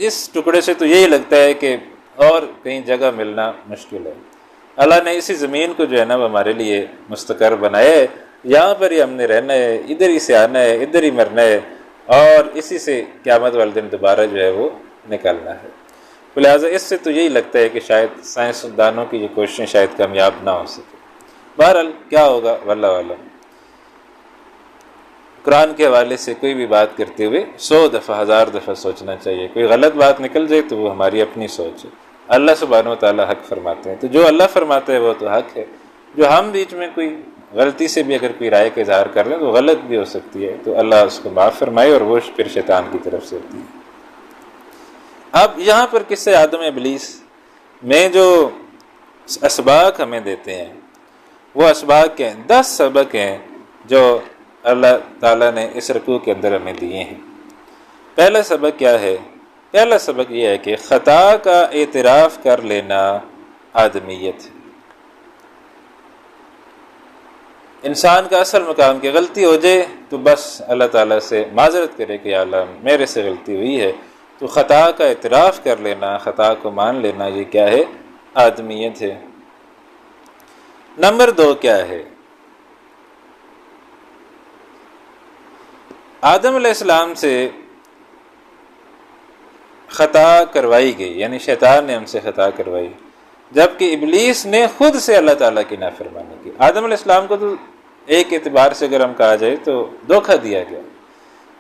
اس ٹکڑے سے تو یہی لگتا ہے کہ اور کہیں جگہ ملنا مشکل ہے۔ اللہ نے اسی زمین کو جو ہے نا وہ ہمارے لیے مستقر بنایا ہے، یہاں پر ہی ہم نے رہنا ہے، ادھر ہی سے آنا ہے، ادھر ہی مرنا ہے، اور اسی سے قیامت والے دن دوبارہ جو ہے وہ نکلنا ہے۔ تو لہٰذا اس سے تو یہی لگتا ہے کہ شاید سائنسدانوں کی یہ کوششیں شاید کامیاب نہ ہو سکے۔ بہرحال کیا ہوگا واللہ اعلم۔ قرآن کے حوالے سے کوئی بھی بات کرتے ہوئے 100 دفعہ 1000 دفعہ سوچنا چاہیے، کوئی غلط بات نکل جائے تو وہ ہماری اپنی سوچ ہے۔ اللہ سبحانہ و تعالیٰ حق فرماتے ہیں، تو جو اللہ فرماتا ہے وہ تو حق ہے، جو ہم بیچ میں کوئی غلطی سے بھی اگر کوئی رائے کا اظہار کر لیں تو غلط بھی ہو سکتی ہے، تو اللہ اس کو معاف فرمائے، اور وہ پھر شیطان کی طرف سے ہوتی ہے۔ اب یہاں پر قصہ آدم ابلیس میں جو اسباق ہمیں دیتے ہیں وہ اسباق کے 10 سبق ہیں جو اللہ تعالیٰ نے اس رکوع کے اندر ہمیں دیے ہیں۔ پہلا سبق کیا ہے؟ پہلا سبق یہ ہے کہ خطا کا اعتراف کر لینا آدمیت ہے۔ انسان کا اصل مقام کہ غلطی ہو جائے تو بس اللہ تعالیٰ سے معذرت کرے کہ یا اللہ میرے سے غلطی ہوئی ہے، تو خطا کا اعتراف کر لینا، خطا کو مان لینا، یہ کیا ہے؟ آدمیت ہے۔ نمبر 2 کیا ہے؟ آدم علیہ السلام سے خطا کروائی گئی، یعنی شیطان نے ہم سے خطا کروائی، جبکہ ابلیس نے خود سے اللہ تعالیٰ کی نافرمانی کی۔ آدم علیہ السلام کو تو ایک اعتبار سے اگر ہم کہا جائے تو دھوکہ دیا گیا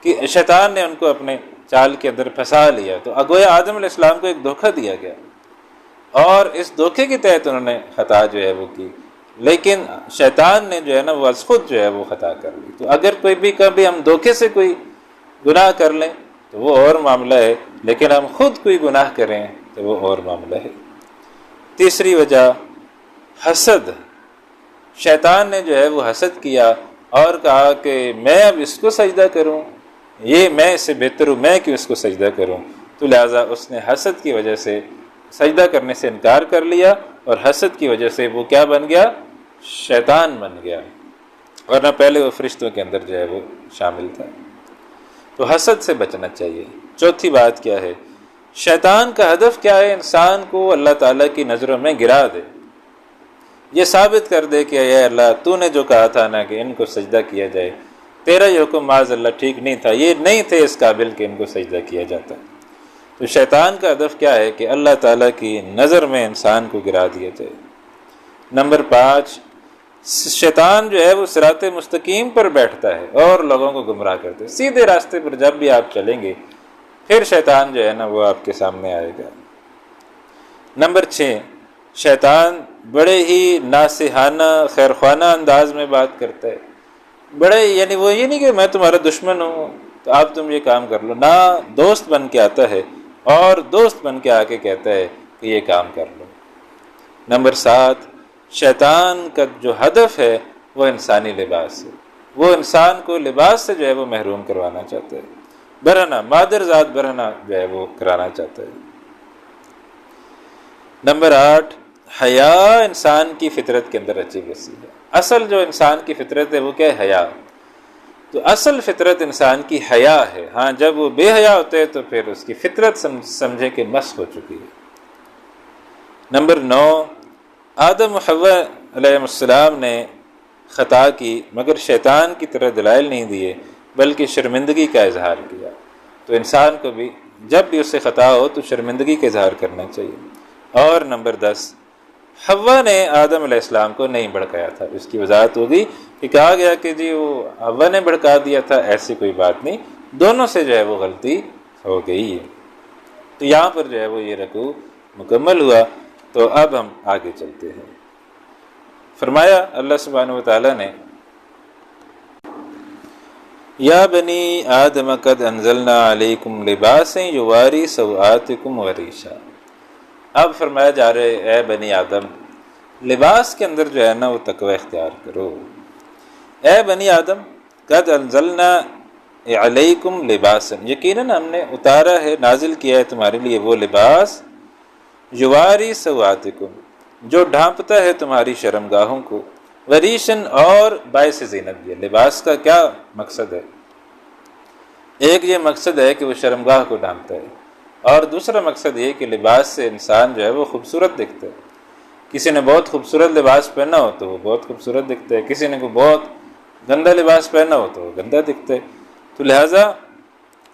کہ شیطان نے ان کو اپنے چال کے اندر پھنسا لیا، تو گویا آدم علیہ السلام کو ایک دھوکہ دیا گیا، اور اس دھوکے کے تحت انہوں نے خطا جو ہے وہ کی، لیکن شیطان نے جو ہے نا وہ از خود جو ہے وہ خطا کر لی۔ تو اگر کوئی بھی کبھی ہم دھوکے سے کوئی گناہ کر لیں تو وہ اور معاملہ ہے، لیکن ہم خود کوئی گناہ کریں تو وہ اور معاملہ ہے۔ تیسری وجہ حسد، شیطان نے جو ہے وہ حسد کیا اور کہا کہ میں اب اس کو سجدہ کروں، یہ میں اس سے بہتر ہوں، میں کیوں اس کو سجدہ کروں؟ تو لہٰذا اس نے حسد کی وجہ سے سجدہ کرنے سے انکار کر لیا، اور حسد کی وجہ سے وہ کیا بن گیا؟ شیطان بن گیا، ورنہ پہلے وہ فرشتوں کے اندر جو ہے وہ شامل تھا۔ تو حسد سے بچنا چاہیے۔ چوتھی بات کیا ہے؟ شیطان کا ہدف کیا ہے؟ انسان کو اللہ تعالیٰ کی نظروں میں گرا دے، یہ ثابت کر دے کہ اے اللہ تو نے جو کہا تھا نا کہ ان کو سجدہ کیا جائے، تیرا یہ حکم معاذ اللہ ٹھیک نہیں تھا، یہ نہیں تھے اس قابل کہ ان کو سجدہ کیا جاتا۔ تو شیطان کا ہدف کیا ہے؟ کہ اللہ تعالیٰ کی نظر میں انسان کو گرا دیا جائے۔ نمبر 5، شیطان جو ہے وہ صراط مستقیم پر بیٹھتا ہے اور لوگوں کو گمراہ کرتا ہے۔ سیدھے راستے پر جب بھی آپ چلیں گے پھر شیطان جو ہے نا وہ آپ کے سامنے آئے گا۔ نمبر 6، شیطان بڑے ہی ناصحانہ خیرخواہ انداز میں بات کرتا ہے، بڑے یعنی وہ یہ نہیں کہ میں تمہارا دشمن ہوں تو اب تم یہ کام کر لو، نہ دوست بن کے آتا ہے اور دوست بن کے آ کے کہتا ہے کہ یہ کام کر لو۔ نمبر 7، شیطان کا جو ہدف ہے وہ انسانی لباس ہے، وہ انسان کو لباس سے جو ہے وہ محروم کروانا چاہتا ہے، برہنہ مادر ذات برہنہ جو ہے وہ کرانا چاہتا ہے۔ نمبر 8، حیا انسان کی فطرت کے اندر رچی بسی ہے۔ اصل جو انسان کی فطرت ہے وہ کیا ہے؟ حیا۔ تو اصل فطرت انسان کی حیا ہے، ہاں جب وہ بے حیا ہوتے ہیں تو پھر اس کی فطرت سمجھے کہ مسخ ہو چکی ہے۔ نمبر 9، آدم و حوا علیہ السلام نے خطا کی مگر شیطان کی طرح دلائل نہیں دیے بلکہ شرمندگی کا اظہار کیا۔ تو انسان کو بھی جب بھی اس سے خطا ہو تو شرمندگی کا اظہار کرنا چاہیے۔ اور نمبر 10، حوا نے آدم علیہ السلام کو نہیں بھڑکایا تھا، اس کی وضاحت ہوگی کہ کہا گیا کہ جی وہ حوا نے بھڑکا دیا تھا، ایسی کوئی بات نہیں، دونوں سے جو ہے وہ غلطی ہو گئی ہے۔ تو یہاں پر جو ہے وہ یہ رکوع مکمل ہوا۔ تو اب ہم آگے چلتے ہیں۔ فرمایا اللہ سبحانہ و تعالیٰ نے یا بنی آدم قد انزلنا علیکم لباسا یواری سوآتکم وریشا. اب فرمایا جا رہا ہے اے بنی آدم لباس کے اندر جو ہے نا وہ تقوی اختیار کرو. اے بنی آدم قد انزلنا علیکم لباسا، یقیناً ہم نے اتارا ہے نازل کیا ہے تمہارے لیے وہ لباس یواری سوآتکم جو ڈھانپتا ہے تمہاری شرمگاہوں کو، وریشن اور باعث زینت بھی ہے. لباس کا کیا مقصد ہے؟ ایک یہ مقصد ہے کہ وہ شرمگاہ کو ڈھانپتا ہے، اور دوسرا مقصد یہ کہ لباس سے انسان جو ہے وہ خوبصورت دکھتا ہے. کسی نے بہت خوبصورت لباس پہنا ہو تو وہ بہت خوبصورت دکھتا ہے، کسی نے کوئی بہت گندا لباس پہنا ہو تو وہ گندا دکھتا ہے. تو لہٰذا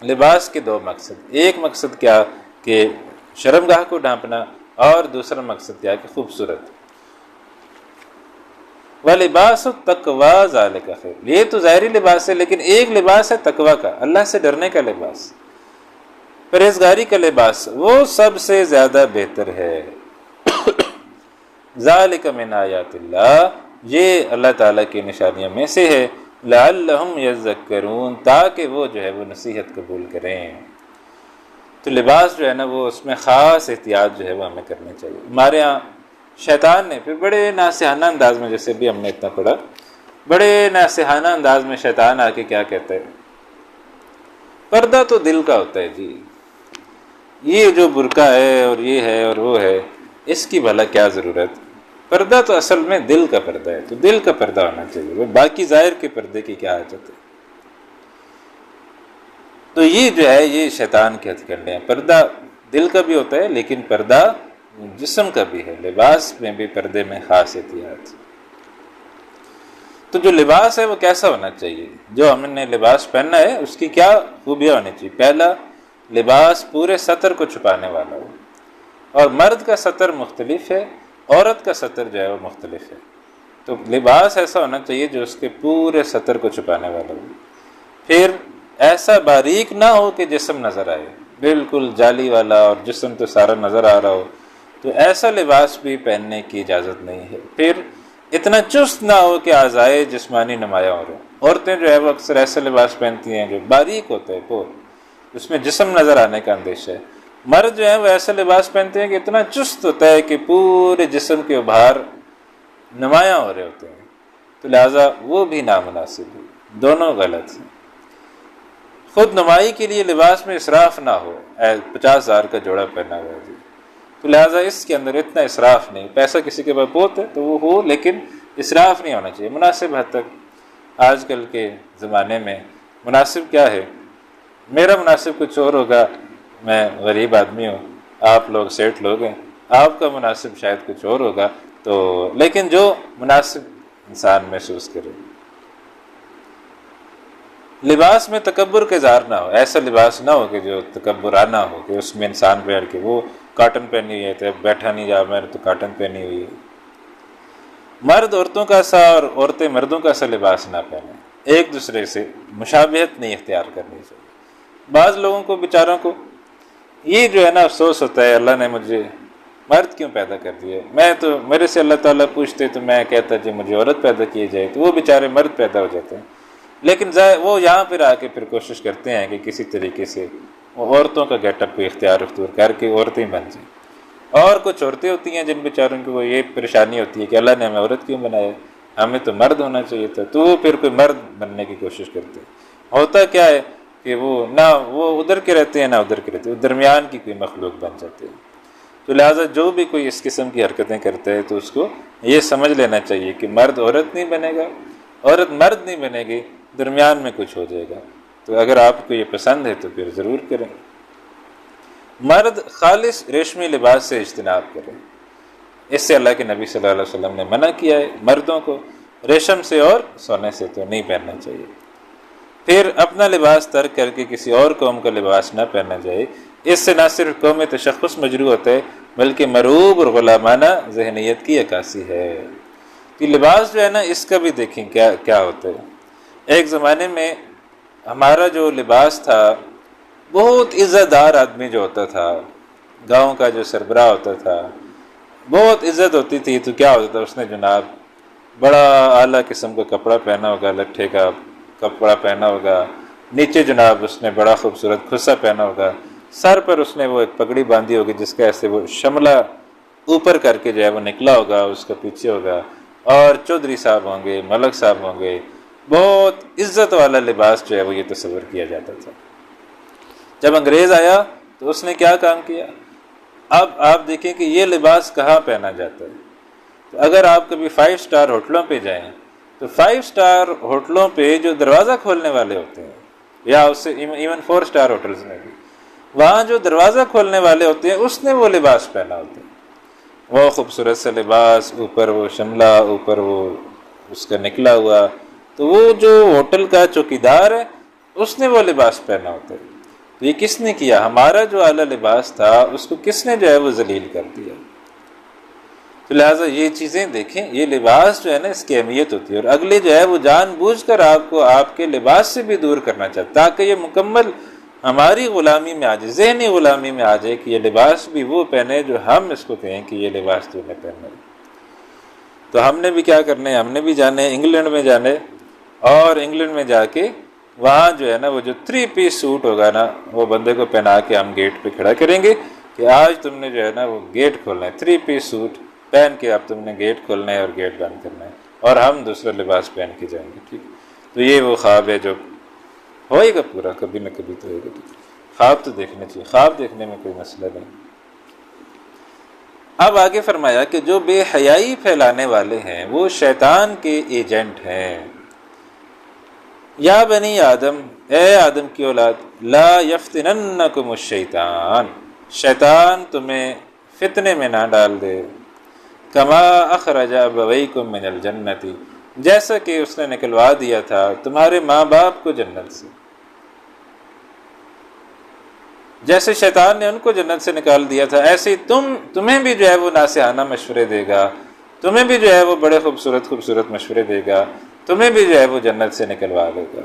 لباس کے دو مقصد، ایک مقصد کیا کہ شرمگاہ کو ڈھانپنا، اور دوسرا مقصد کیا کہ خوبصورت. وَلِبَاسُ التَّقْوَىٰ ذَلِكَ خَيْرٌ، یہ تو ظاہری لباس ہے، لیکن ایک لباس ہے تقویٰ کا، اللہ سے ڈرنے کا لباس، پرہیزگاری کا لباس، وہ سب سے زیادہ بہتر ہے. ذَلِكَ مِنْ آیَاتِ اللَّهِ، یہ اللہ تعالیٰ کی نشانیوں میں سے ہے. لَعَلَّهُمْ يَذَّكَّرُونَ، تاکہ وہ جو ہے وہ نصیحت قبول کریں. تو لباس جو ہے نا وہ اس میں خاص احتیاط جو ہے وہ ہمیں کرنی چاہیے. ہمارے ہاں شیطان نے پھر بڑے ناصحانہ انداز میں، جیسے بھی ہم نے اتنا پڑھا، بڑے ناصحانہ انداز میں شیطان آ کے کیا کہتا ہے، پردہ تو دل کا ہوتا ہے جی، یہ جو برقع ہے اور یہ ہے اور وہ ہے، اس کی بھلا کیا ضرورت، پردہ تو اصل میں دل کا پردہ ہے، تو دل کا پردہ ہونا چاہیے، وہ باقی ظاہر کے پردے کی کیا حاجت ہے. تو یہ جو ہے یہ شیطان کے ہتھ کنڈے ہیں. پردہ دل کا بھی ہوتا ہے لیکن پردہ جسم کا بھی ہے، لباس میں بھی پردے میں خاص احتیاط. تو جو لباس ہے وہ کیسا ہونا چاہیے، جو ہم نے لباس پہننا ہے اس کی کیا خوبیاں ہونی چاہیے. پہلا، لباس پورے سطر کو چھپانے والا ہو، اور مرد کا سطر مختلف ہے، عورت کا سطر جو ہے وہ مختلف ہے. تو لباس ایسا ہونا چاہیے جو اس کے پورے سطر کو چھپانے والا ہو. پھر ایسا باریک نہ ہو کہ جسم نظر آئے، بالکل جالی والا اور جسم تو سارا نظر آ رہا ہو، تو ایسا لباس بھی پہننے کی اجازت نہیں ہے. پھر اتنا چست نہ ہو کہ اعضائے جسمانی نمایاں ہو رہے. عورتیں جو ہے وہ اکثر ایسا لباس پہنتی ہیں جو باریک ہوتا ہے، اس میں جسم نظر آنے کا اندیشہ ہے. مرد جو ہے وہ ایسا لباس پہنتے ہیں کہ اتنا چست ہوتا ہے کہ پورے جسم کے ابھار نمایاں ہو رہے ہوتے ہیں. تو لہٰذا وہ بھی نامناسب ہے، دونوں غلط ہیں. خود نمائی کے لیے لباس میں اسراف نہ ہو، 50,000 کا جوڑا پہنا ہوا ہے جی، تو لہٰذا اس کے اندر اتنا اسراف نہیں. پیسہ کسی کے پاس بہت ہے تو وہ ہو، لیکن اسراف نہیں ہونا چاہیے، مناسب حد تک. آج کل کے زمانے میں مناسب کیا ہے، میرا مناسب کچھ اور ہوگا، میں غریب آدمی ہوں، آپ لوگ سیٹ لوگ ہیں، آپ کا مناسب شاید کچھ اور ہوگا. تو لیکن جو مناسب انسان محسوس کرے. لباس میں تکبر کا اظہار نہ ہو، ایسا لباس نہ ہو کہ جو تکبرانہ ہو، کہ اس میں انسان بیٹھ کے وہ کاٹن پہنی ہوئی ہے تو بیٹھا نہیں جا، میں نے تو کاٹن پہنی ہوئی ہے. مرد عورتوں کا سا اور عورتیں مردوں کا سا لباس نہ پہنیں، ایک دوسرے سے مشابہت نہیں اختیار کرنی چاہیے. بعض لوگوں کو بیچاروں کو یہ جو ہے نا افسوس ہوتا ہے، اللہ نے مجھے مرد کیوں پیدا کر دیا، میں تو میرے سے اللہ تعالیٰ پوچھتے تو میں کہتا جی مجھے عورت پیدا کی جائے، تو وہ بیچارے مرد پیدا ہو جاتے ہیں. لیکن وہ یہاں پھر آ کے پھر کوشش کرتے ہیں کہ کسی طریقے سے وہ عورتوں کا گیٹ اپ کو اختیار کر کے عورتیں بن جائیں. اور کچھ عورتیں ہوتی ہیں جن بیچاروں کی وہ یہ پریشانی ہوتی ہے کہ اللہ نے ہمیں عورت کیوں بنایا، ہمیں تو مرد ہونا چاہیے تھا، تو وہ پھر کوئی مرد بننے کی کوشش کرتے ہیں. ہوتا کیا ہے کہ وہ نہ وہ ادھر کے رہتے ہیں نہ ادھر کے رہتے ہیں، وہ درمیان کی کوئی مخلوق بن جاتے ہیں. تو لہٰذا جو بھی کوئی اس قسم کی حرکتیں کرتا ہے تو اس کو یہ سمجھ لینا چاہیے کہ مرد عورت نہیں بنے گا، عورت مرد نہیں بنے گی، درمیان میں کچھ ہو جائے گا. تو اگر آپ کو یہ پسند ہے تو پھر ضرور کریں. مرد خالص ریشمی لباس سے اجتناب کریں، اس سے اللہ کے نبی صلی اللہ علیہ وسلم نے منع کیا ہے. مردوں کو ریشم سے اور سونے سے تو نہیں پہننا چاہیے. پھر اپنا لباس ترک کر کے کسی اور قوم کا لباس نہ پہننا چاہیے. اس سے نہ صرف قوم تشخص مجروح ہوتا ہے بلکہ مروب اور غلامانہ ذہنیت کی عکاسی ہے. کہ لباس جو ہے نا اس کا بھی دیکھیں کیا ہوتا ہے. ایک زمانے میں ہمارا جو لباس تھا، بہت عزت دار آدمی جو ہوتا تھا، گاؤں کا جو سربراہ ہوتا تھا، بہت عزت ہوتی تھی، تو کیا ہوتا تھا، اس نے جناب بڑا اعلیٰ قسم کا کپڑا پہنا ہوگا، لٹھے کا کپڑا پہنا ہوگا، نیچے جناب اس نے بڑا خوبصورت کھسا پہنا ہوگا، سر پر اس نے وہ ایک پگڑی باندھی ہوگی جس کا ایسے وہ شملہ اوپر کر کے جو ہے وہ نکلا ہوگا، اس کا پیچھے ہوگا، اور چودھری صاحب ہوں گے، ملک صاحب ہوں گے، بہت عزت والا لباس جو ہے وہ یہ تصور کیا جاتا تھا۔ جب انگریز آیا تو اس نے کیا کام کیا؟ اب آپ دیکھیں کہ یہ لباس کہاں پہنا جاتا ہے۔ تو اگر آپ کبھی 5 اسٹار ہوٹلوں پہ جائیں تو 5 اسٹار ہوٹلوں پہ جو دروازہ کھولنے والے ہوتے ہیں، یا اس سے ایون 4 اسٹار ہوٹلز میں بھی، وہاں جو دروازہ کھولنے والے ہوتے ہیں اس نے وہ لباس پہنا ہوتا ہے، وہ خوبصورت سا لباس، اوپر وہ شملہ، اوپر وہ اس کا نکلا ہوا، تو وہ جو ہوٹل کا چوکیدار ہے اس نے وہ لباس پہنا ہوتا ہے۔ تو یہ کس نے کیا؟ ہمارا جو اعلیٰ لباس تھا اس کو کس نے جو ہے وہ ذلیل کر دیا۔ تو لہٰذا یہ چیزیں دیکھیں، یہ لباس جو ہے نا اس کی اہمیت ہوتی ہے، اور اگلے جو ہے وہ جان بوجھ کر آپ کو آپ کے لباس سے بھی دور کرنا چاہتا تاکہ یہ مکمل ہماری غلامی میں آ جائے، ذہنی غلامی میں آ جائے کہ یہ لباس بھی وہ پہنے جو ہم اس کو کہیں کہ یہ لباس تو نے پہنا ہے۔ تو ہم نے بھی کیا کرنا ہے؟ ہم نے بھی جانے انگلینڈ میں جانے، اور انگلینڈ میں جا کے وہاں جو ہے نا وہ جو 3 پیس سوٹ ہوگا نا وہ بندے کو پہنا کے ہم گیٹ پہ کھڑا کریں گے کہ آج تم نے جو ہے نا وہ گیٹ کھولنا ہے، 3 پیس سوٹ پہن کے اب تم نے گیٹ کھولنا ہے اور گیٹ بند کرنا ہے، اور ہم دوسرا لباس پہن کے جائیں گے، ٹھیک۔ تو یہ وہ خواب ہے جو ہوئے گا پورا، کبھی نہ کبھی تو ہوئے گا، ٹھیک۔ خواب تو دیکھنے چاہیے، خواب دیکھنے میں کوئی مسئلہ نہیں۔ اب آگے فرمایا کہ جو بے حیائی پھیلانے والے ہیں وہ شیطان کے ایجنٹ ہیں۔ یا بنی آدم، اے آدم کی اولاد، لا یفتننکم الشیطان، شیطان تمہیں فتنے میں نہ ڈال دے، کما اخرج ابویکم من الجنت، جیسا کہ اس نے نکلوا دیا تھا تمہارے ماں باپ کو جنت سے، جیسے شیطان نے ان کو جنت سے نکال دیا تھا ایسے ہی تمہیں بھی جو ہے وہ ناصحانہ مشورے دے گا، تمہیں بھی جو ہے وہ بڑے خوبصورت مشورے دے گا، تمہیں بھی جو ہے وہ جنت سے نکلوا دے گا۔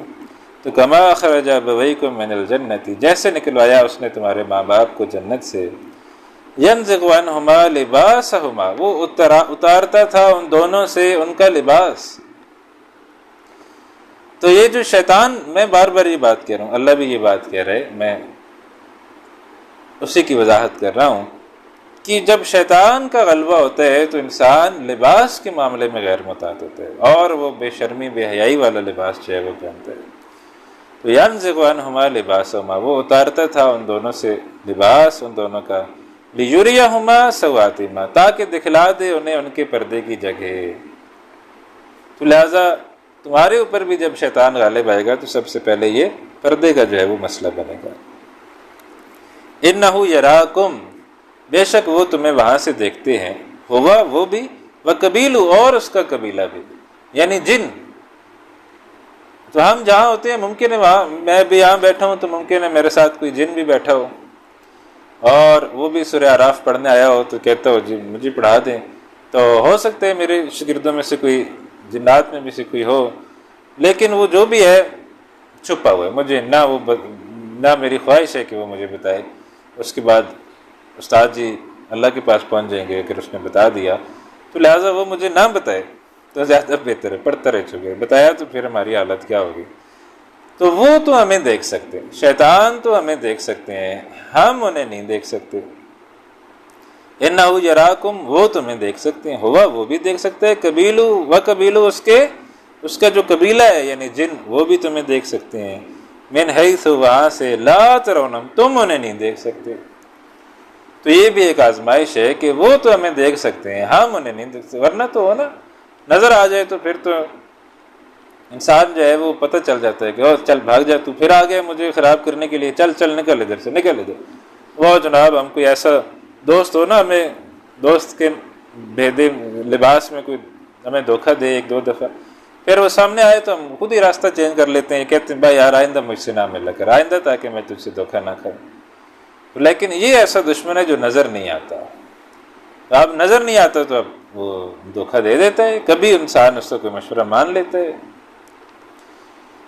تو کما اخرج ابویکم من الجنت، جیسے نکلوایا اس نے تمہارے ماں باپ کو جنت سے، ینزغ عنہما لباسہما، وہ اتارتا تھا ان دونوں سے ان کا لباس۔ تو یہ جو شیطان، میں بار بار یہ بات کہہ رہا ہوں، اللہ بھی یہ بات کہہ رہے، میں اسی کی وضاحت کر رہا ہوں کہ جب شیطان کا غلبہ ہوتا ہے تو انسان لباس کے معاملے میں غیر محتاط ہوتا ہے، اور وہ بے شرمی بے حیائی والا لباس جو ہے وہ پہنتا ہے۔ تو ینزغ عنہما لباسہما، وہ اتارتا تھا ان دونوں سے لباس ان دونوں کا، لیریہما سوآتہما، تاکہ دکھلا دے انہیں ان کے پردے کی جگہ۔ تو لہٰذا تمہارے اوپر بھی جب شیطان غالب آئے گا تو سب سے پہلے یہ پردے کا جو ہے وہ مسئلہ بنے گا۔ انہ یراکم، بے شک وہ تمہیں وہاں سے دیکھتے ہیں، ہوا وہ بھی، وقبیلہ، اور اس کا قبیلہ بھی، یعنی جن۔ تو ہم جہاں ہوتے ہیں ممکن ہے وہاں، میں بھی یہاں بیٹھا ہوں تو ممکن ہے میرے ساتھ کوئی جن بھی بیٹھا ہو، اور وہ بھی سورہ اعراف پڑھنے آیا ہو تو کہتا ہو جی مجھے پڑھا دیں، تو ہو سکتا ہے میرے شاگردوں میں سے کوئی، جنات میں بھی سے کوئی ہو، لیکن وہ جو بھی ہے چھپا ہوا ہے، مجھے نہ میری خواہش ہے کہ وہ مجھے بتائے۔ اس کے بعد استاد جی اللہ کے پاس پہنچ جائیں گے اگر اس نے بتا دیا، تو لہٰذا وہ مجھے نہ بتائے تو زیادہ بہتر ہے، پڑھتا رہ چکے، بتایا تو پھر ہماری حالت کیا ہوگی۔ تو وہ تو ہمیں دیکھ سکتے ہیں، شیطان تو ہمیں دیکھ سکتے ہیں، ہم انہیں نہیں دیکھ سکتے۔ انہ یراکم، وہ تمہیں دیکھ سکتے ہیں، ہوا وہ بھی دیکھ سکتے ہیں، قبیلو و قبیلو، اس کا جو قبیلہ ہے یعنی جن، وہ بھی تمہیں دیکھ سکتے ہیں، من حیث، وہاں سے، لا ترونہم، تم انہیں نہیں دیکھ سکتے۔ تو یہ بھی ایک آزمائش ہے کہ وہ تو ہمیں دیکھ سکتے ہیں، ہم انہیں نہیں دیکھ سکتے، ورنہ تو ہو نا، نظر آ جائے تو پھر تو انسان جو ہے وہ پتہ چل جاتا ہے کہ او چل بھاگ جا، تو پھر آ گیا مجھے خراب کرنے کے لیے، چل نکل ادھر سے، نکل ادھر۔ وہ جناب ہم کوئی ایسا دوست ہو نا، ہمیں دوست کے بھیدے لباس میں کوئی ہمیں دھوکہ دے 1-2 دفعہ، پھر وہ سامنے آئے تو ہم خود ہی راستہ چینج کر لیتے ہیں، کہتے ہیں بھائی یار آئندہ مجھ سے نہ ملا کر، آئندہ تاکہ میں تجھ سے دھوکہ نہ کھاؤں۔ لیکن یہ ایسا دشمن ہے جو نظر نہیں آتا، اب نظر نہیں آتا تو اب وہ دھوکہ دے دیتا ہے، کبھی انسان اس کا کوئی مشورہ مان لیتا ہے۔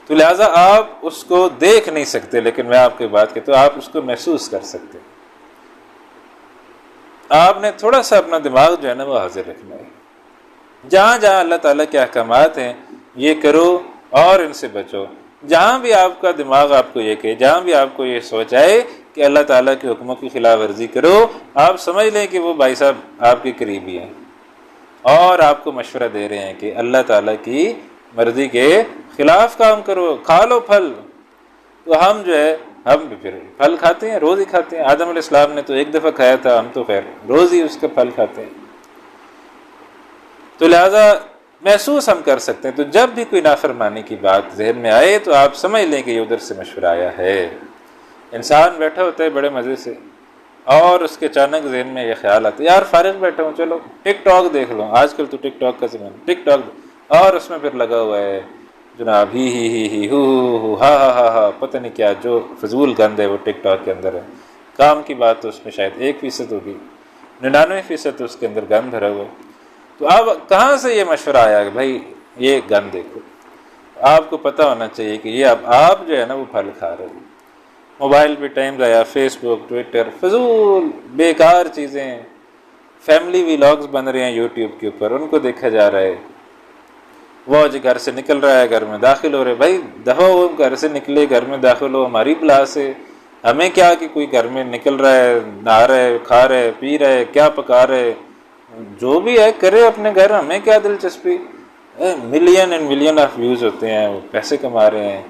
تو لہٰذا آپ اس کو دیکھ نہیں سکتے، لیکن میں آپ کی بات کہتا ہوں آپ اس کو محسوس کر سکتے۔ آپ نے تھوڑا سا اپنا دماغ جو ہے نا وہ حاضر رکھنا ہے۔ جہاں جہاں اللہ تعالیٰ کے احکامات ہیں یہ کرو اور ان سے بچو. جہاں بھی آپ کا دماغ آپ کو یہ کہے، جہاں بھی آپ کو یہ سوچ آئے کہ اللہ تعالیٰ کے حکموں کی خلاف ورزی کرو، آپ سمجھ لیں کہ وہ بھائی صاحب آپ کے قریبی ہیں اور آپ کو مشورہ دے رہے ہیں کہ اللہ تعالیٰ کی مرضی کے خلاف کام کرو، کھا لو پھل. تو ہم جو ہے ہم بھی پھر پھل کھاتے ہیں، روز ہی کھاتے ہیں. آدم علیہ السلام نے تو ایک دفعہ کھایا تھا، ہم تو خیر روز ہی اس کا پھل کھاتے ہیں. تو لہٰذا محسوس ہم کر سکتے ہیں. تو جب بھی کوئی نافرمانی کی بات ذہن میں آئے تو آپ سمجھ لیں کہ یہ ادھر سے مشورہ آیا ہے. انسان بیٹھا ہوتا ہے بڑے مزے سے اور اس کے اچانک ذہن میں یہ خیال آتا ہے یار فارغ بیٹھا ہوں، چلو ٹک ٹاک دیکھ لو. آج کل تو ٹک ٹاک کا زمانہ، ٹک ٹاک، اور اس میں پھر لگا ہوا ہے جناب ہی ہو ہا ہا ہا ہا، پتہ نہیں کیا جو فضول گند ہے وہ ٹک ٹاک کے اندر ہے. کام کی بات تو اس میں شاید 1% ہوگی، 99% تو اس کے اندر گند بھرا ہوا ہے. تو اب کہاں سے یہ مشورہ آیا کہ بھائی یہ گند دیکھو؟ آپ کو پتہ ہونا چاہیے کہ یہ اب آپ جو ہے نا وہ پھل کھا رہے ہیں. موبائل پہ ٹائم ضائع، فیس بک، ٹویٹر، فضول بیکار چیزیں، فیملی ویلاگز بن رہے ہیں یوٹیوب کے اوپر، ان کو دیکھا جا رہا ہے. وہ جو گھر سے نکل رہا ہے گھر میں داخل ہو رہے. بھائی دفعہ وہ گھر سے نکلے گھر میں داخل ہو، ہماری بلا سے ہمیں کیا کہ کوئی گھر میں نکل رہا ہے، نہا رہا ہے، کھا رہا ہے، پی رہا ہے، کیا پکا رہے، جو بھی ہے کرے اپنے گھر، ہمیں کیا دلچسپی. Million and million of views ہوتے ہیں، وہ پیسے کما رہے ہیں،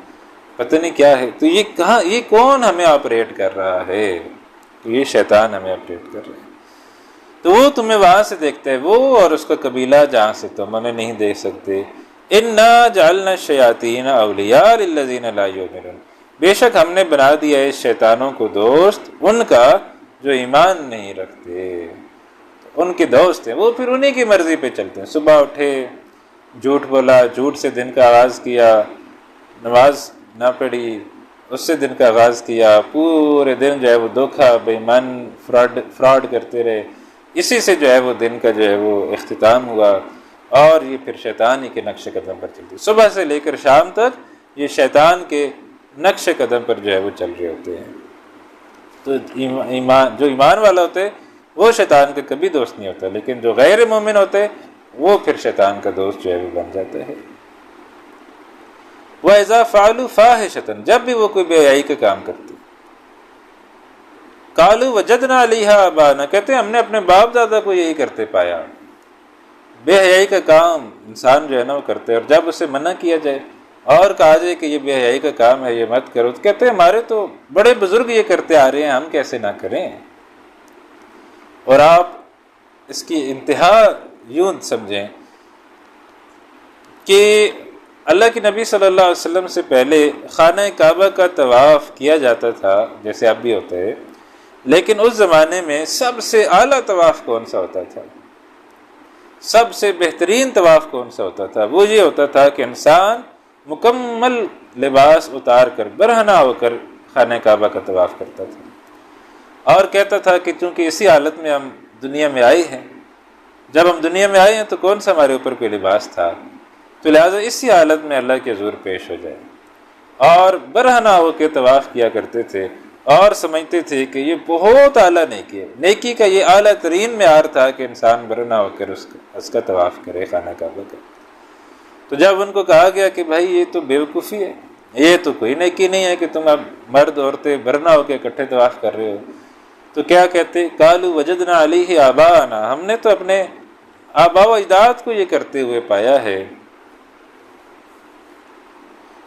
پتہ نہیں کیا ہے. تو یہ کہاں، یہ کون ہمیں آپریٹ کر رہا ہے؟ تو یہ شیطان ہمیں آپریٹ کر رہا ہے. تو وہ تمہیں وہاں سے دیکھتا ہے، وہ اور اس کا قبیلہ جہاں سے تم ہمیں نہیں دیکھ سکتے. انا جعلنا الشیاطین اولیاء للذین لا یؤمنون، بے شک ہم نے بنا دیا ہے شیطانوں کو دوست ان کا جو ایمان نہیں رکھتے. ان کے دوست ہیں، وہ پھر انہی کی مرضی پہ چلتے ہیں. صبح اٹھے جھوٹ بولا، جھوٹ سے دن کا آغاز کیا، نماز نہ پڑھی، اس سے دن کا آغاز کیا، پورے دن جو ہے وہ دھوکہ، بے ایمان، فراڈ کرتے رہے. اسی سے جو ہے وہ دن کا جو ہے وہ اختتام ہوا. اور یہ پھر شیطان ہی کے نقش قدم پر چلتی، صبح سے لے کر شام تک یہ شیطان کے نقش قدم پر جو ہے وہ چل رہے ہوتے ہیں. تو جو ایمان والا ہوتے وہ شیطان کا کبھی دوست نہیں ہوتا، لیکن جو غیر مومن ہوتے وہ پھر شیطان کا دوست جو ہے وہ بن جاتا ہے. وَإِذَا فَعَلُوا فَاحِشَةً، جب بھی وہ کوئی بے حیائی کا کام کرتے، قَالُوا وَجَدْنَا عَلَيْهَا آبَاءَنَا، کہتے ہیں ہم نے اپنے باپ دادا کو یہی کرتے پایا. بے حیائی کا کام انسان جو ہے نا وہ کرتے، اور جب اسے منع کیا جائے اور کہا جائے کہ یہ بے حیائی کا کام ہے، یہ مت کرو، تو کہتے ہیں ہمارے تو بڑے بزرگ یہ کرتے آ رہے ہیں، ہم کیسے نہ کریں. اور آپ اس کی انتہا یوں سمجھیں کہ اللہ کے نبی صلی اللہ علیہ وسلم سے پہلے خانہ کعبہ کا طواف کیا جاتا تھا جیسے اب بھی ہوتا ہے، لیکن اس زمانے میں سب سے اعلیٰ طواف کون سا ہوتا تھا؟ سب سے بہترین طواف کون سا ہوتا تھا؟ وہ یہ ہوتا تھا کہ انسان مکمل لباس اتار کر برہنہ ہو کر خانہ کعبہ کا طواف کرتا تھا، اور کہتا تھا کہ چونکہ اسی حالت میں ہم دنیا میں آئے ہیں، جب ہم دنیا میں آئے ہیں تو کون سا ہمارے اوپر کوئی لباس تھا، تو لہٰذا اسی حالت میں اللہ کے حضور پیش ہو جائے. اور برہنہ ہو کے طواف کیا کرتے تھے اور سمجھتے تھے کہ یہ بہت اعلیٰ نیکی ہے، نیکی کا یہ اعلیٰ ترین معیار تھا کہ انسان برہنہ ہو کر اس کا طواف کرے خانہ کعبہ کا. تو جب ان کو کہا گیا کہ بھائی یہ تو بیوقوفی ہے، یہ تو کوئی نیکی نہیں ہے کہ تم اب مرد عورتیں برہنہ ہو کے اکٹھے طواف کر رہے ہو، تو کیا کہتے؟ قالوا وجدنا علیہ آباءنا، ہم نے تو اپنے آباء و اجداد کو یہ کرتے ہوئے پایا ہے.